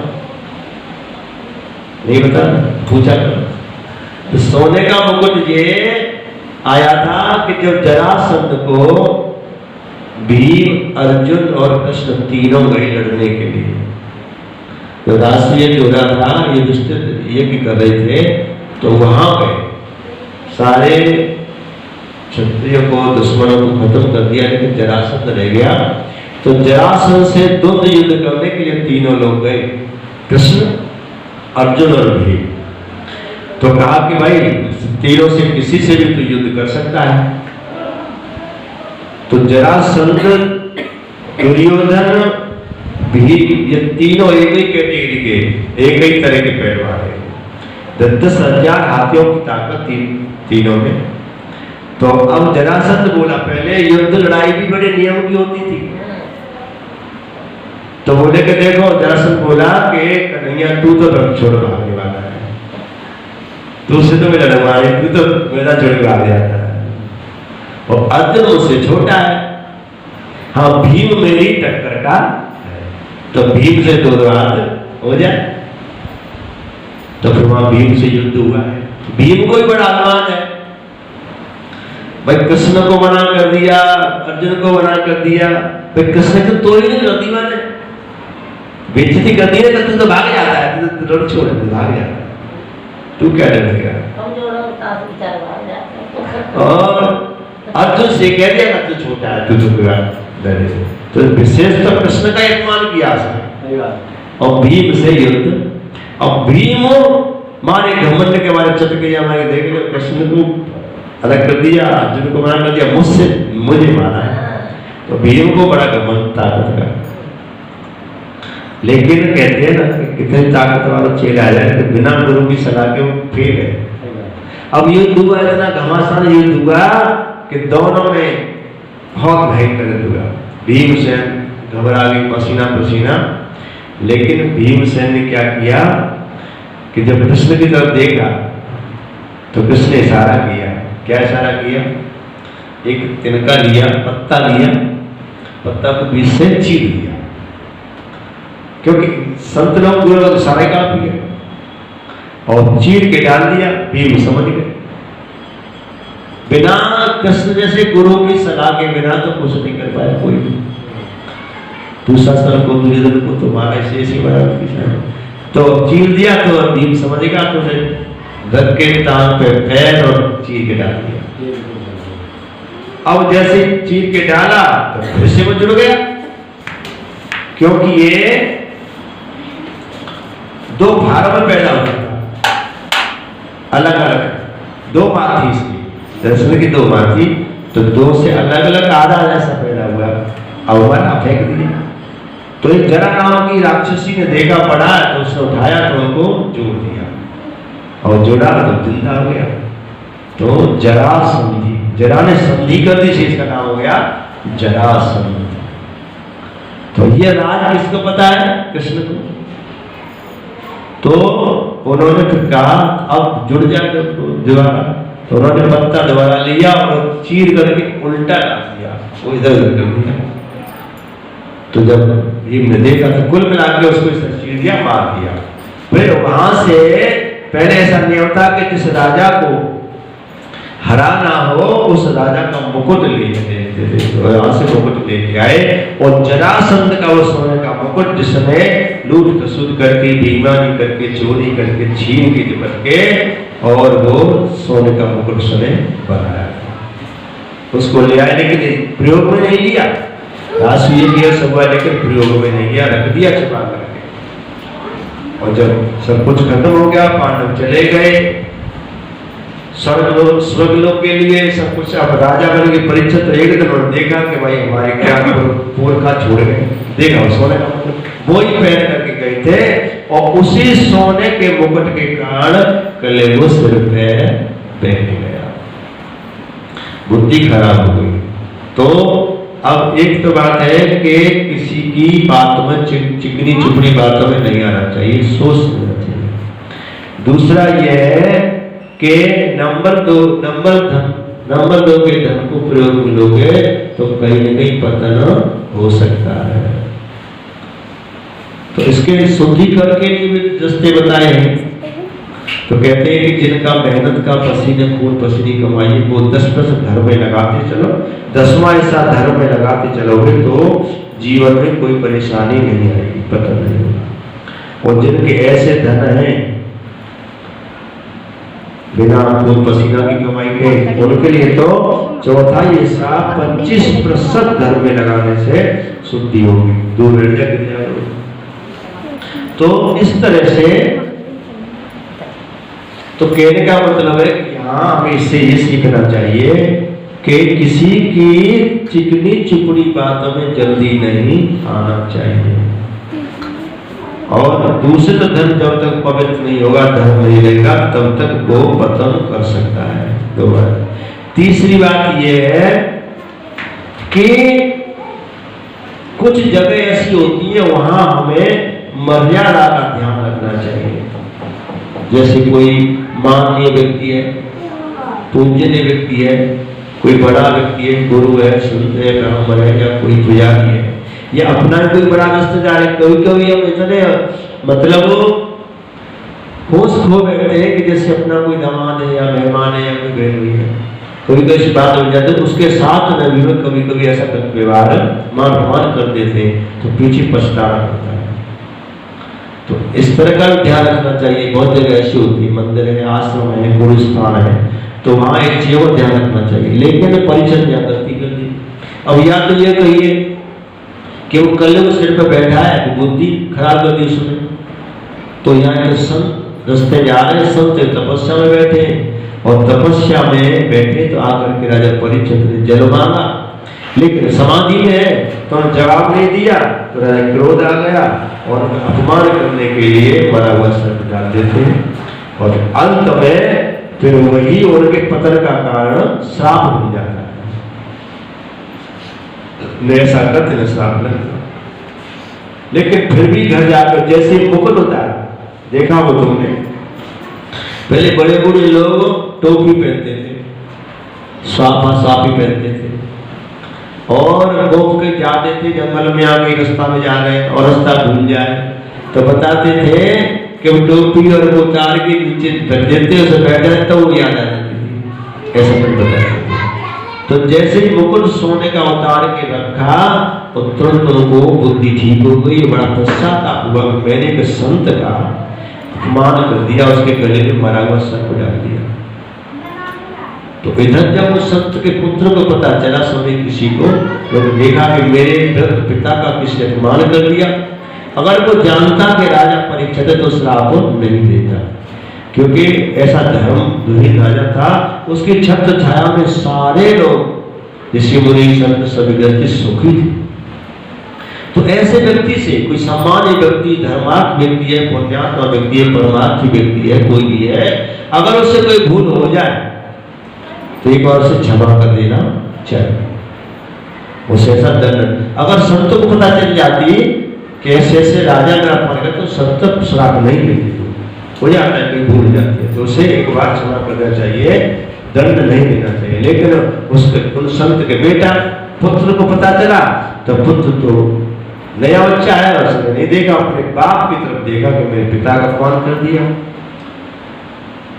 नहीं पता, पूछा करो। तो सोने का मुकुट ये आया था कि जब जरासंध को भीम, अर्जुन और कृष्ण तीनों गए लड़ने के लिए, जो राष्ट्रीय जो रहा था, ये युधिष्ठिर यज्ञ कर रहे थे, तो वहां गए, सारे क्षत्रियों को, दुश्मनों को खत्म कर दिया, लेकिन जरासंध रह गया। तो जरासंध से द्वंद्व युद्ध करने के लिए तीनों लोग गए, कृष्ण, अर्जुन और भीम। तो कहा कि भाई तीनों से किसी से भी तो युद्ध कर सकता है। तो जरासंध, दुर्योधन, भीम, ये तीनों एक ही कैटेगरी के, एक ही तरह के पहलवान है। 10,000 हाथियों की ताकत तीनों में। तो अब जरासंध बोला, पहले युद्ध लड़ाई भी बड़े नियम की होती थी। तो बोले कि देखो, जरासंध बोला कि कन्हैया तू तो रण छोड़ भागने वाला है, तुझसे तो मैं लड़ूंगा, तू तो मेरा छोड़ के भाग जाता है। और अर्जुन मुझसे छोटा है, हाँ भीम मेरी टक्कर का, तो भीम से 2 हाथ हो जाए। तो फिर वहां भीम से युद्ध हुआ है। भीम को ही बड़ा अभिमान है भाई, कृष्ण को मना कर दिया, अर्जुन को मना कर दिया, भाई कृष्ण को तो ही नहीं करती, मैंने बेइज्जती कर दी है, तो तू तो भाग जाता है, तू तो छोड़ दे, भाग जाता है, तू क्या डरेगा? और अर्जुन से कह दिया तू छोटा है, तू तो डरे। तो विशेष तो कृष्ण का अपमान किया उसने, और भीम से युद्ध। अब भीम मारे घमंड के मारे चटके मारे, देख लो कृष्ण को अलग कर दिया, अर्जुन को मना कर दिया, मुझे माना है। तो भीम को बड़ा घमंड ताकत का। लेकिन कहते हैं ना कि कितने ताकत वाला चेला आ जाए तो बिना गुरु की सलाह के वो फेल है। अब युद्ध हुआ, इतना घमासान युद्ध हुआ कि दोनों ने बहुत भयंकर युद्ध हुआ। भीमसेन घबरा गई, पसीना पसीना। लेकिन भीमसेन ने क्या किया कि जब कृष्ण की तरफ देखा तो कृष्ण ने इशारा किया। क्या इशारा किया? एक तिनका लिया, पत्ता लिया, पत्ता को बीच से चीर दिया, क्योंकि संत लोग गुरु लोग इशारा काफी है, और चीर के डाल दिया। भीम समझ गए, बिना कृष्ण जैसे गुरु की सलाह के बिना तो कुछ नहीं कर पाया कोई भी। दूसरा स्थल को, दुर्योधन को तुम्हारा ऐसे बड़ा तो चीर दिया, तो भीम समझेगा, तो धर के टांग पे पैर और चीर के डाल दिया। अब जैसे चीर के डाला तो फिर से वो जुड़ गया, क्योंकि ये 2 भागों में पैदा हुआ था, अलग अलग 2 माँ थी इसकी, दर्शन की 2 माँ थी, तो 2 से अलग अलग आधा ऐसा पैदा हुआ। अब फेंक दिया तो एक जरा नाम की राक्षसी ने देखा पड़ा है तो उसने उठाया तो उनको जोड़ दिया और जोड़ा तो जिंदा हो गया। तो जरा संधि, जरा ने संधि कर दी, इसका नाम हो गया जरासंध। तो ये राज किसको पता है? कृष्ण को। तो उन्होंने फिर कहा अब जुड़ जाए दोबारा, तो उन्होंने पत्ता दोबारा लिया और चीर करके उल्टा डाल दिया, वो इधर उधर कर दिया। तो जब भीम ने देखा तो कुल मिला के उसको इस चीर दिया, मार दिया। फिर वहां से पहले ऐसा नियम था कि जिस राजा को हराना हो उस राजा का मुकुट ले लेते थे, तो यहाँ से मुकुट लेके आए और जरासंध का वो सोने का मुकुट जिसने लूट खसूट करके, बेईमानी करके, चोरी करके, छीन के चिपट के और वो सोने का मुकुट उसने बनाया था, उसको ले आए। लेकिन प्रयोग में नहीं लिया, सब हुआ लेकिन प्रयोग में नहीं लिया, रख दिया छिपा करके। और जब सब कुछ खत्म हो गया, पांडव चले गए स्वर्ग लोक के लिए, सब कुछ अब राजा बन के परीक्षा। तो एक दिन उन्होंने देखा कि भाई हमारे क्या पुरखा छोड़ गए, देखा सोने का मुकुट वो ही पहन करके गए थे और उसी सोने के मुकुट के कारण कलेवर सिर पे बैठ गया, बुद्धि खराब हो गई। तो अब एक तो बात है कि किसी की बात में चिकनी चुपड़ी बातों में नहीं आना चाहिए, सोच लेना चाहिए। दूसरा यह है कि नंबर दो के धन को प्रयोग में लोगे तो कहीं न कहीं पतन हो सकता है। तो इसके शुद्धिकरण के लिए भी रास्ते बताए हैं। तो कहते हैं कि जिनका मेहनत का पसीने खून पसीनी कमाई वो 10 धर्म में लगाते चलो, 10वां हिस्सा धर्म में लगाते चलोगे तो जीवन में कोई परेशानी नहीं आएगी, पता नहीं होगा। और जिनके ऐसे धन हैं बिना खून पसीना की कमाई के, उनके लिए तो चौथा हिस्सा 25% धर्म में लगाने से शुद्धि होगी, 2 लड़ियां गिर जाएगी। तो इस तरह से तो कहने का मतलब है कि हाँ हमें इससे ये सीखना चाहिए कि किसी की चिकनी चुपड़ी बातों में जल्दी नहीं आना चाहिए। और दूसरे धन जब तक पवित्र नहीं होगा, धर्म नहीं रहेगा, तब तक वो पतन कर सकता है। दो बात। तीसरी बात यह है कि कुछ जगह ऐसी होती है वहां हमें मर्यादा का ध्यान रखना चाहिए। जैसे कोई माननीय व्यक्ति है, पूजनीय व्यक्ति है, कोई बड़ा व्यक्ति है, गुरु है, संत है, ब्राह्मण है या कोई पुजारी है या अपना कोई बड़ा रिश्तेदार है। कभी कभी हम इतने मतलब होश खो बैठते हैं कि जैसे अपना कोई दामाद है या मेहमान है या कोई बहन हुई है, कभी कभी बात हो जाती है। उसके साथ में भी कभी कभी ऐसा व्यवहार मान कर देते तो पीछे पछताना पड़ता है। तो इस तरह का ध्यान रखना चाहिए। बहुत जगह ऐसी होती है, मंदिर है, आश्रम है, गुरु स्थान है, तो वहां एक चीज और ध्यान रखना चाहिए। लेकिन परिचय क्या गलती कर दी। अब या तो ये कहिए कि वो कल वो सिर पे बैठा है, बुद्धि खराब कर दी उसने। तो यहाँ के संत रास्ते जा रहे, संत तपस्या में बैठे और तपस्या में बैठे तो आकर के राजा परीक्षित ने जल मांगा, लेकिन समाधि में है तो जवाब नहीं दिया, तो राजा क्रोध आ गया और अपमान करने के लिए मरा हुआ सर्प डाल देते और अंत में फिर वही उनके पतन का कारण श्राप बन जाता है। ऐसा करते न श्राप लगता, लेकिन फिर भी घर जाकर जैसे मुकुट होता है, देखा वो तुमने, पहले बड़े बूढ़े लोग टोपी पहनते थे, साफी पहनते थे और गोप के जाते थे जंगल में, आगे रास्ता में जा रहे हैं और रास्ता भूल जाए तो बताते थे कि वो टोपी और वो उतार के नीचे रख देते, उसे बैठ जाते तो वो याद आ जाती थी। ऐसा कुछ बताते थे। तो जैसे ही मुकुट सोने का उतार के रखा तो तुरंत उनको बुद्धि ठीक हो गई, बड़ा पश्चाताप हुआ। मैंने एक संत का अपमान कर दिया, उसके गले में मरा हुआ सर्प डाल दिया। तो इधर जब वो संत के पुत्र को पता चला, समय किसी को तो देखा कि मेरे पिता का किसी अपमान कर दिया। अगर वो जानता कि राजा परीक्षित है तो श्राप नहीं देता, क्योंकि ऐसा धर्म राजा था। उसकी छत्र छाया में सारे लोग ऋषि मुनि संत सभी व्यक्ति सुखी थे। तो ऐसे व्यक्ति से, कोई सामान्य व्यक्ति, धर्मार्थ व्यक्ति है, पुण्यात्मा व्यक्ति है, परमार्थी व्यक्ति है, कोई भी है, अगर उससे कोई भूल हो जाए तो एक बार उसे क्षमा कर देना चाहिए। उसे ऐसा दंड, अगर संतों को पता चल जाती कि ऐसे ऐसे राजा मेरा अपमान कर, तो संत श्राप नहीं देते, हो जाता है, कोई भूल जाती है तो उसे एक बार क्षमा करना चाहिए, दंड नहीं देना चाहिए। लेकिन उसके उन संत के बेटा पुत्र को पता चला तो पुत्र तो नया बच्चा है, उसने नहीं देखा, अपने बाप की तरफ देखा कि मेरे पिता का अपमान कर दिया,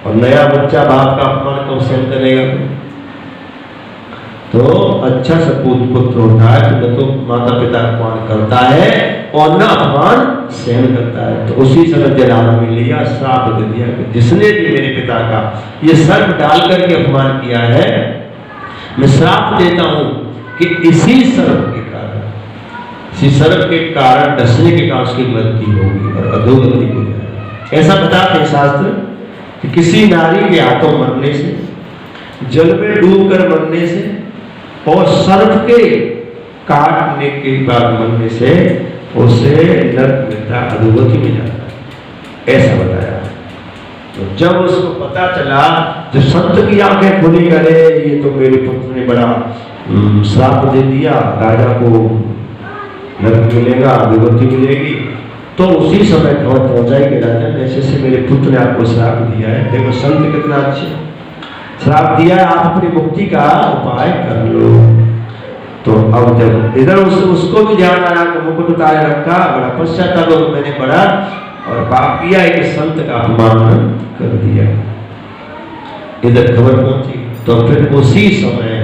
और नया बच्चा बाप का अपमान कब सहन करेगा? तो अच्छा सपूत पुत्र होता है तो न तो माता पिता का अपमान करता है और न अपमान सहन करता है। तो उसी समय जलाल में लिया, श्राप दे दिया कि जिसने भी मेरे पिता का ये सर्प डाल करके अपमान किया है, मैं श्राप देता हूं कि इसी सर्प के कारण, इसी सर्प के कारण, डसने के कारण उसकी मृत्यु होगी और अधोगति हो जाएगी। ऐसा बताते हैं शास्त्र कि किसी नारी के हाथों मरने से, जल में डूबकर मरने से और सर्प के काटने के बाद मरने से उसे नरक मिलता, अधोगति में जाता है, ऐसा बताया। तो जब उसको पता चला, जब संत की आंखें खुली, करे ये तो मेरे पुत्र ने बड़ा श्राप दे दिया, राजा को नरक मिलेगा, अधोगति मिलेगी, तो उसी समय खबर पहुंचाई कि राजा ने ऐसे से मेरे पुत्र ने आपको श्राप दिया है, देखो संत कितना अच्छे, श्राप दिया है, आप अपनी मुक्ति का उपाय कर लो। तो अब जब इधर उसको भी ध्यान आया कि मुकुट उतारे रखा, बड़ा पश्चाताप हो, मैंने बड़ा और पाप किया, एक संत का अपमान कर दिया। इधर खबर पहुंची तो फिर उसी समय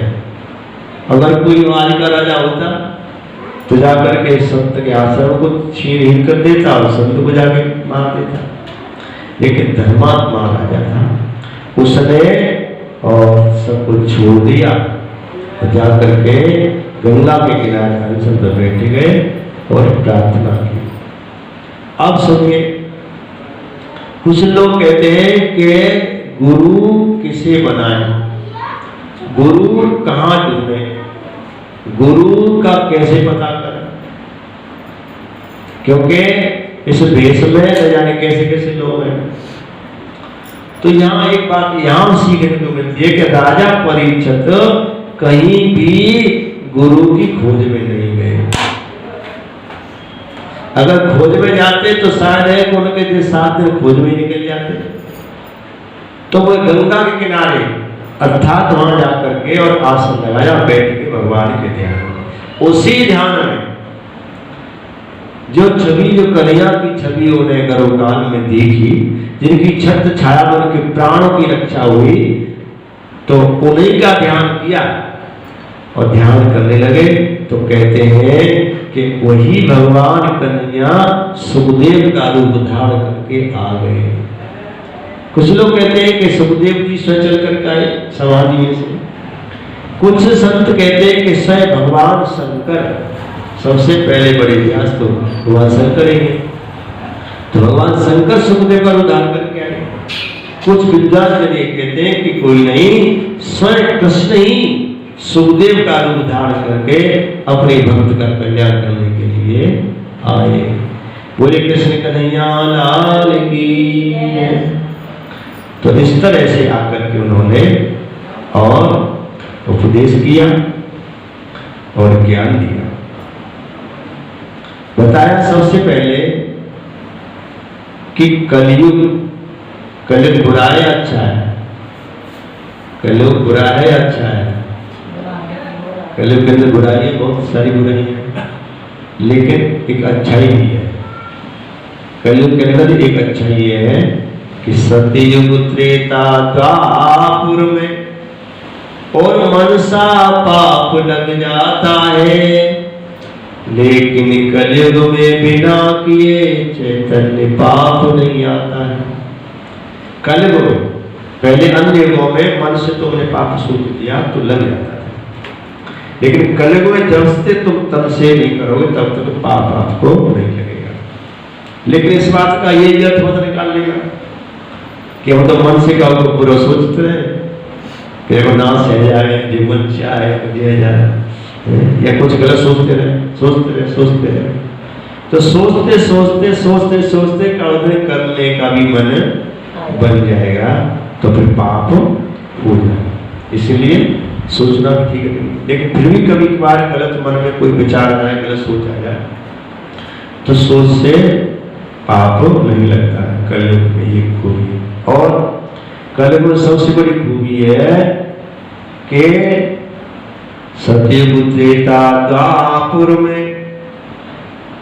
अगर कोई वाली का राजा होता तो जाकर के संत के आश्रम को छीन कर देता और संत को जाके मार देता। लेकिन धर्मात्मा राजा था, उसने और सब कुछ छोड़ दिया और जाकर के गंगा के किनारे हरिशन पर बैठ गए और प्रार्थना की। अब सुनिए, कुछ लोग कहते हैं कि गुरु किसे बनाए, गुरु कहाँ ढूंढे, गुरु का कैसे पता करें, क्योंकि इस देश में न जाने कैसे कैसे लोग हैं। तो यहाँ एक बात यहाँ सीखने को मिलती है कि राजा परीक्षित कहीं भी गुरु की खोज में नहीं गए। अगर खोज में जाते तो शायद है कि उनके 7 दिन खोज में निकल जाते। तो वो गंगा के किनारे अर्थात वहां जाकर के और आसन लगाया, बैठ के भगवान के ध्यान में, उसी ध्यान में जो छवि, जो कन्हैया की छवि उन्हें गर्भकाल में देखी, जिनकी छत्र छाया में उनके प्राणों की रक्षा हुई, तो उन्हीं का ध्यान किया और ध्यान करने लगे। तो कहते हैं कि वही भगवान कन्हैया सुखदेव का रूप धारण करके आ गए। कुछ लोग कहते हैं कि सुखदेव जी स्वयं चल करके आए समाधि में से, कुछ संत कहते हैं कि स्वयं भगवान शंकर, सबसे पहले बड़े व्यास तो भगवान शंकर ही है, तो भगवान शंकर सुखदेव का उद्धार करके आए। कुछ विद्वान कहते हैं कि कोई नहीं, स्वयं कृष्ण ही सुखदेव का रूप धारण करके अपने भक्त का कल्याण करने के लिए आए। बोले कृष्ण कन्हैया लाल की। तो इस तरह से आकर के उन्होंने और उपदेश किया और ज्ञान दिया। बताया सबसे पहले कि कलयुग बुरा है अच्छा है, कलयुग बुरा है अच्छा है। कलयुग के अंदर बुराई है, बहुत सारी बुराई है, लेकिन एक अच्छाई भी है। कलयुग के अंदर एक अच्छाई है कि सतयुग त्रेता द्वापर में और मनसा पाप लग जाता है, लेकिन कलयुग में बिना किए चैतन्य पाप नहीं आता है। कलयुग में पहले अन्य युगों में मन से तुमने पाप सूख दिया तो लग जाता है, लेकिन कलयुग में जब से तुम तन से नहीं करोगे तब तक पाप आपको नहीं लगेगा। लेकिन इस बात का ये अर्थ मत निकाल लेगा कि हम तो मन से क्या बुरा सोचते हैं कि नाश है जाए, जीवन चाहे दिया जाए, या कुछ गलत सोचते रहे, सोचते रहे। तो सोचते सोचते सोचते सोचते करने का भी मन बन जाएगा, तो फिर पाप हो जाएगा। इसलिए सोचना भी ठीक है, लेकिन फिर भी कभी कभार गलत मन में कोई विचार आ जाए, गलत सोच आ जाए, तो सोच से पाप नहीं लगता है। कलयुग में ये खूबी है। और कलयुग में सबसे बड़ी खूबी है कि सत्ययुग त्रेता द्वापर में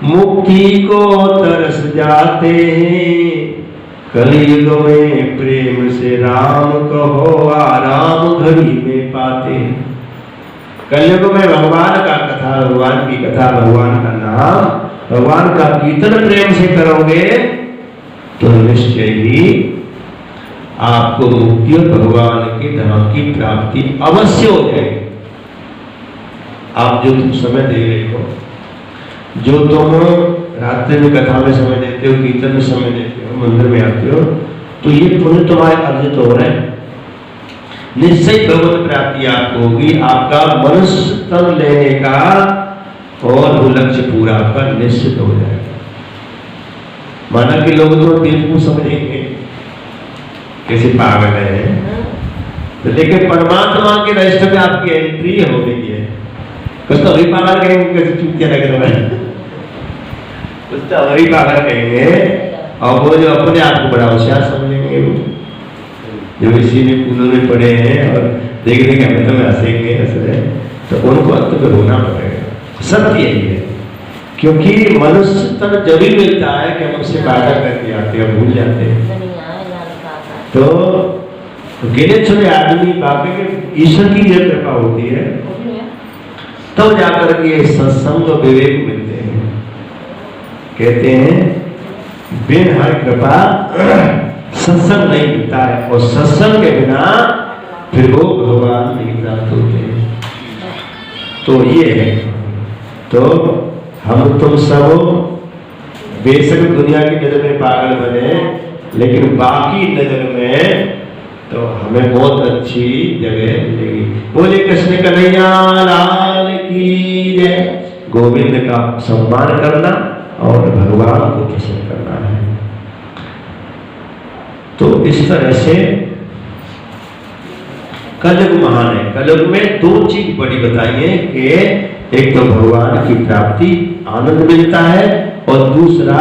मुक्ति को तरस जाते हैं, कलयुग में प्रेम से राम कहो आराम घड़ी में पाते हैं। कलयुग में भगवान का कथा, भगवान की कथा, भगवान का नाम, भगवान का कीर्तन प्रेम से करोगे तो निश्चय ही आपको मुक्ति और भगवान के धाम की प्राप्ति अवश्य हो जाएगी। आप जो तुम समय दे रहे हो, जो तुम रात्रि में कथा में समय देते हो, कीर्तन में समय देते हो, मंदिर में आते हो, तो ये पुण्य तुम्हारे अर्जित हो रहे हैं। निश्चय भगवत प्राप्ति आपको होगी। आपका मनुष्य तन लेने का और वो लक्ष्य पूरा आपका निश्चित हो जाएगा। माना कि लोग तो बेवकूफ समझेंगे, कैसे पागल है, तो लेकिन परमात्मा के रजिस्टर में आपकी एंट्री हो गई है। कुछ तो वही पागल कहेंगे, कैसे चूतिया लग रहा है, कुछ तो वही पागल कहेंगे, और वो जो अपने आप को बड़ा होशियार समझेंगे, वो जो इसी में कूलर में पड़े हैं और देख देंगे हमें तो हंसेंगे, हंस रहे, तो उनको अंत में रोना पड़ेगा। सत्य यही है, क्योंकि मनुष्य तन जब ही मिलता है कि हम उससे वादा करके आते हैं, भूल जाते हैं। तो गिने चुने आदमी बाकी ईश्वर की यह कृपा होती है, तब तो जाकर के सत्संग और विवेक मिलते हैं। कहते हैं बिन हर कृपा सत्संग नहीं मिलता है, और सत्संग के बिना फिर वो भगवान नहीं प्राप्त होते हैं। तो ये है, तो हम तुम सब बेशक दुनिया की नजर में पागल बने, लेकिन बाकी नजर में तो हमें बहुत अच्छी जगह मिलेगी। बोले कृष्ण कन्हैया लाल की जय। गोविंद का सम्मान करना और भगवान को प्रसन्न करना है। तो इस तरह से कलयुग महान है। कलयुग में दो चीज बड़ी बताई है कि एक तो भगवान की प्राप्ति आनंद मिलता है, और दूसरा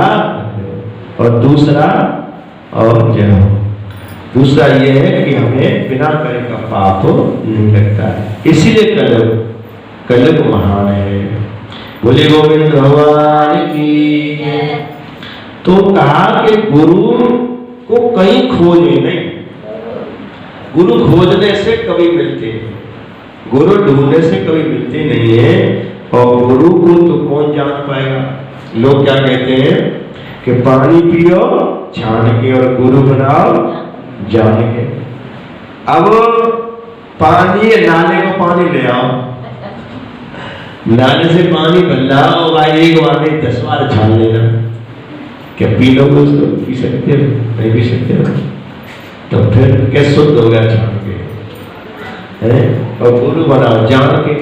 दूसरा ये है कि हमें बिना करे का पाप नहीं लगता है। इसीलिए कलयुग महान है। बोले गोविंद भगवान की। तो कहा कि गुरु को कहीं खोजे नहीं, गुरु खोजने से कभी मिलते नहीं, गुरु ढूंढने से कभी मिलते नहीं है। और गुरु को तो कौन जान पाएगा। लोग क्या कहते हैं कि पानी पियो छान के और गुरु बनाओ जान के। अब पानी, नाले को पानी ले आओ, नाले से पानी भर लाओ भाई, एक बार नहीं 10 बार छान लेना। क्या पी लोगे उसको? पी सकते हो? नहीं पी सकते हो। तो फिर कैसे शुद्ध हो गया छान के है? और गुरु बनाओ जान के।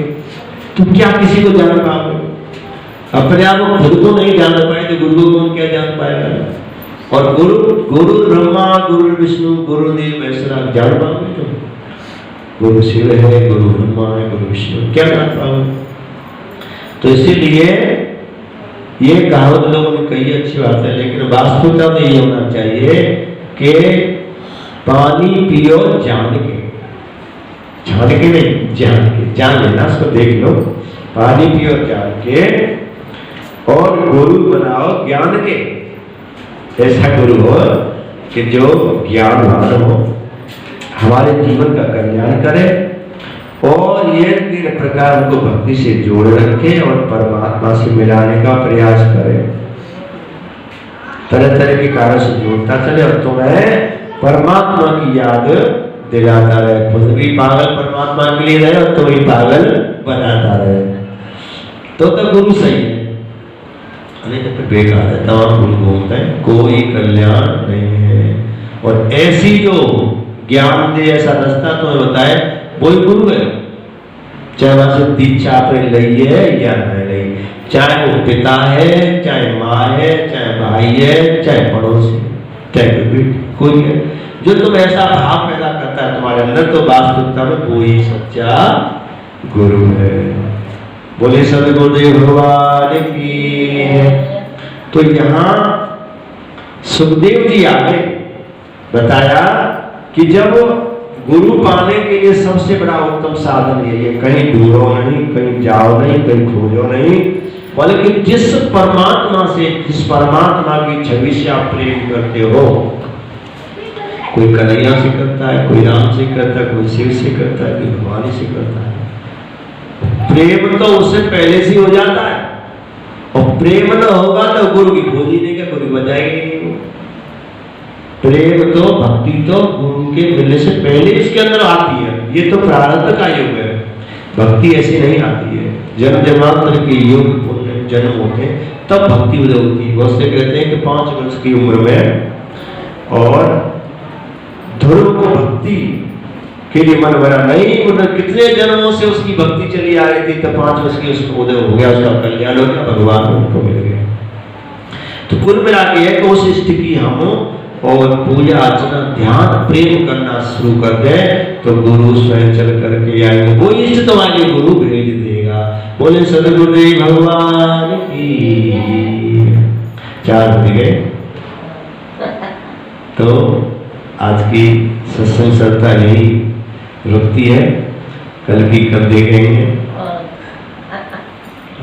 तुम क्या किसी को जान पाओगे? अपने आप को खुद को नहीं जान पाए तो गुरु को कौन क्या जान पाएगा। और गुरु ब्रह्मा, गुरु विष्णु, गुरुदेव ऐसा जान पाओगे तुम? गुरु शिव है, गुरु ब्रह्मा है, गुरु विष्णु, क्या जान पाओगे? तो इसीलिए ये कहावत लोगों ने कही, अच्छी बात है, लेकिन वास्तविकता में ये होना चाहिए कि पानी पियो जान के, छान के नहीं, जान के। जान लेना, उसको देख लो। पानी पियो जान के और गुरु बनाओ ज्ञान के। ऐसा गुरु हो कि जो ज्ञानवान हो, हमारे जीवन का कल्याण करे, और ये 3 प्रकार उनको भक्ति से जोड़ रखे और परमात्मा से मिलाने का प्रयास करे। तरह तरह के कार्य से जोड़ता चले और तुम्हें परमात्मा की याद दिलाता रहे। खुद भी पागल परमात्मा के लिए रहे और तुम्हें पागल बनाता रहे, तो गुरु सही है। नहीं तो फिर बेकार है, तमाम गुरु घूमते हैं, कोई कल्याण नहीं है। और ऐसी जो ज्ञान दे, ऐसा रास्ता तुम्हें बताए, वही गुरु है। चाहे वहां से दीक्षा आपने ली है या नहीं ली, चाहे वो पिता है, चाहे माँ है, चाहे भाई है, चाहे पड़ोसी, चाहे कोई है, जो तुम ऐसा भाव पैदा करता है तुम्हारे अंदर, तो वास्तविकता में वो ही सच्चा गुरु है। बोले सदगुरुदेव भगवान की। तो यहाँ सुखदेव जी आ गए, बताया कि जब गुरु पाने के लिए सबसे बड़ा उत्तम साधन यही है, कहीं ढूंढो नहीं, कहीं जाओ नहीं, कहीं खोजो नहीं, बल्कि जिस परमात्मा से, जिस परमात्मा की छवि से आप प्रेम करते हो, कोई कन्हैया से करता है, कोई राम से करता है, कोई शिव से करता है, कोई भगवान से करता है, प्रेम तो उससे पहले से हो जाता है। और प्रेम न होगा तो गुरु की खोज ही नहीं, क्या गुरु बजाएगी नहीं। प्रेम तो, भक्ति तो गुरु के मिलने से पहले इसके अंदर आती है। ये तो प्रारब्ध का युग है, भक्ति ऐसी नहीं आती है। जन्म जन्मांतर के योग पुण्य जन्म होते हैं तब भक्ति उदय होती है। बहुत से कहते हैं कि 5 वर्ष की उम्र में और ध्रुव को भक्ति के लिए मन भरा नहीं, मतलब कितने जन्मों से उसकी भक्ति चली आ रही थी, तब 5 वर्ष की उसको उदय हो गया, उसका कल्याण हो गया, भगवान उनको मिल गया। तो कुल मिला के है कि उस स्थिति हम और पूजा अर्चना ध्यान प्रेम करना शुरू कर दे तो गुरु स्वयं चल करके आएंगे, वो इष्ट तुम्हारे गुरु भेज देगा। बोले सदगुरुदेव भगवान की। 4 बज गए, तो आज की सत्संग सत्ता यही रुकती है, कल की कल देखेंगे।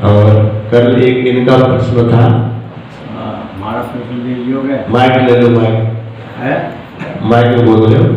और कल एक इनका प्रश्न था, हमारा प्रश्न योग है, माइक ले लो, माइक है माइक में बोल रहे हो।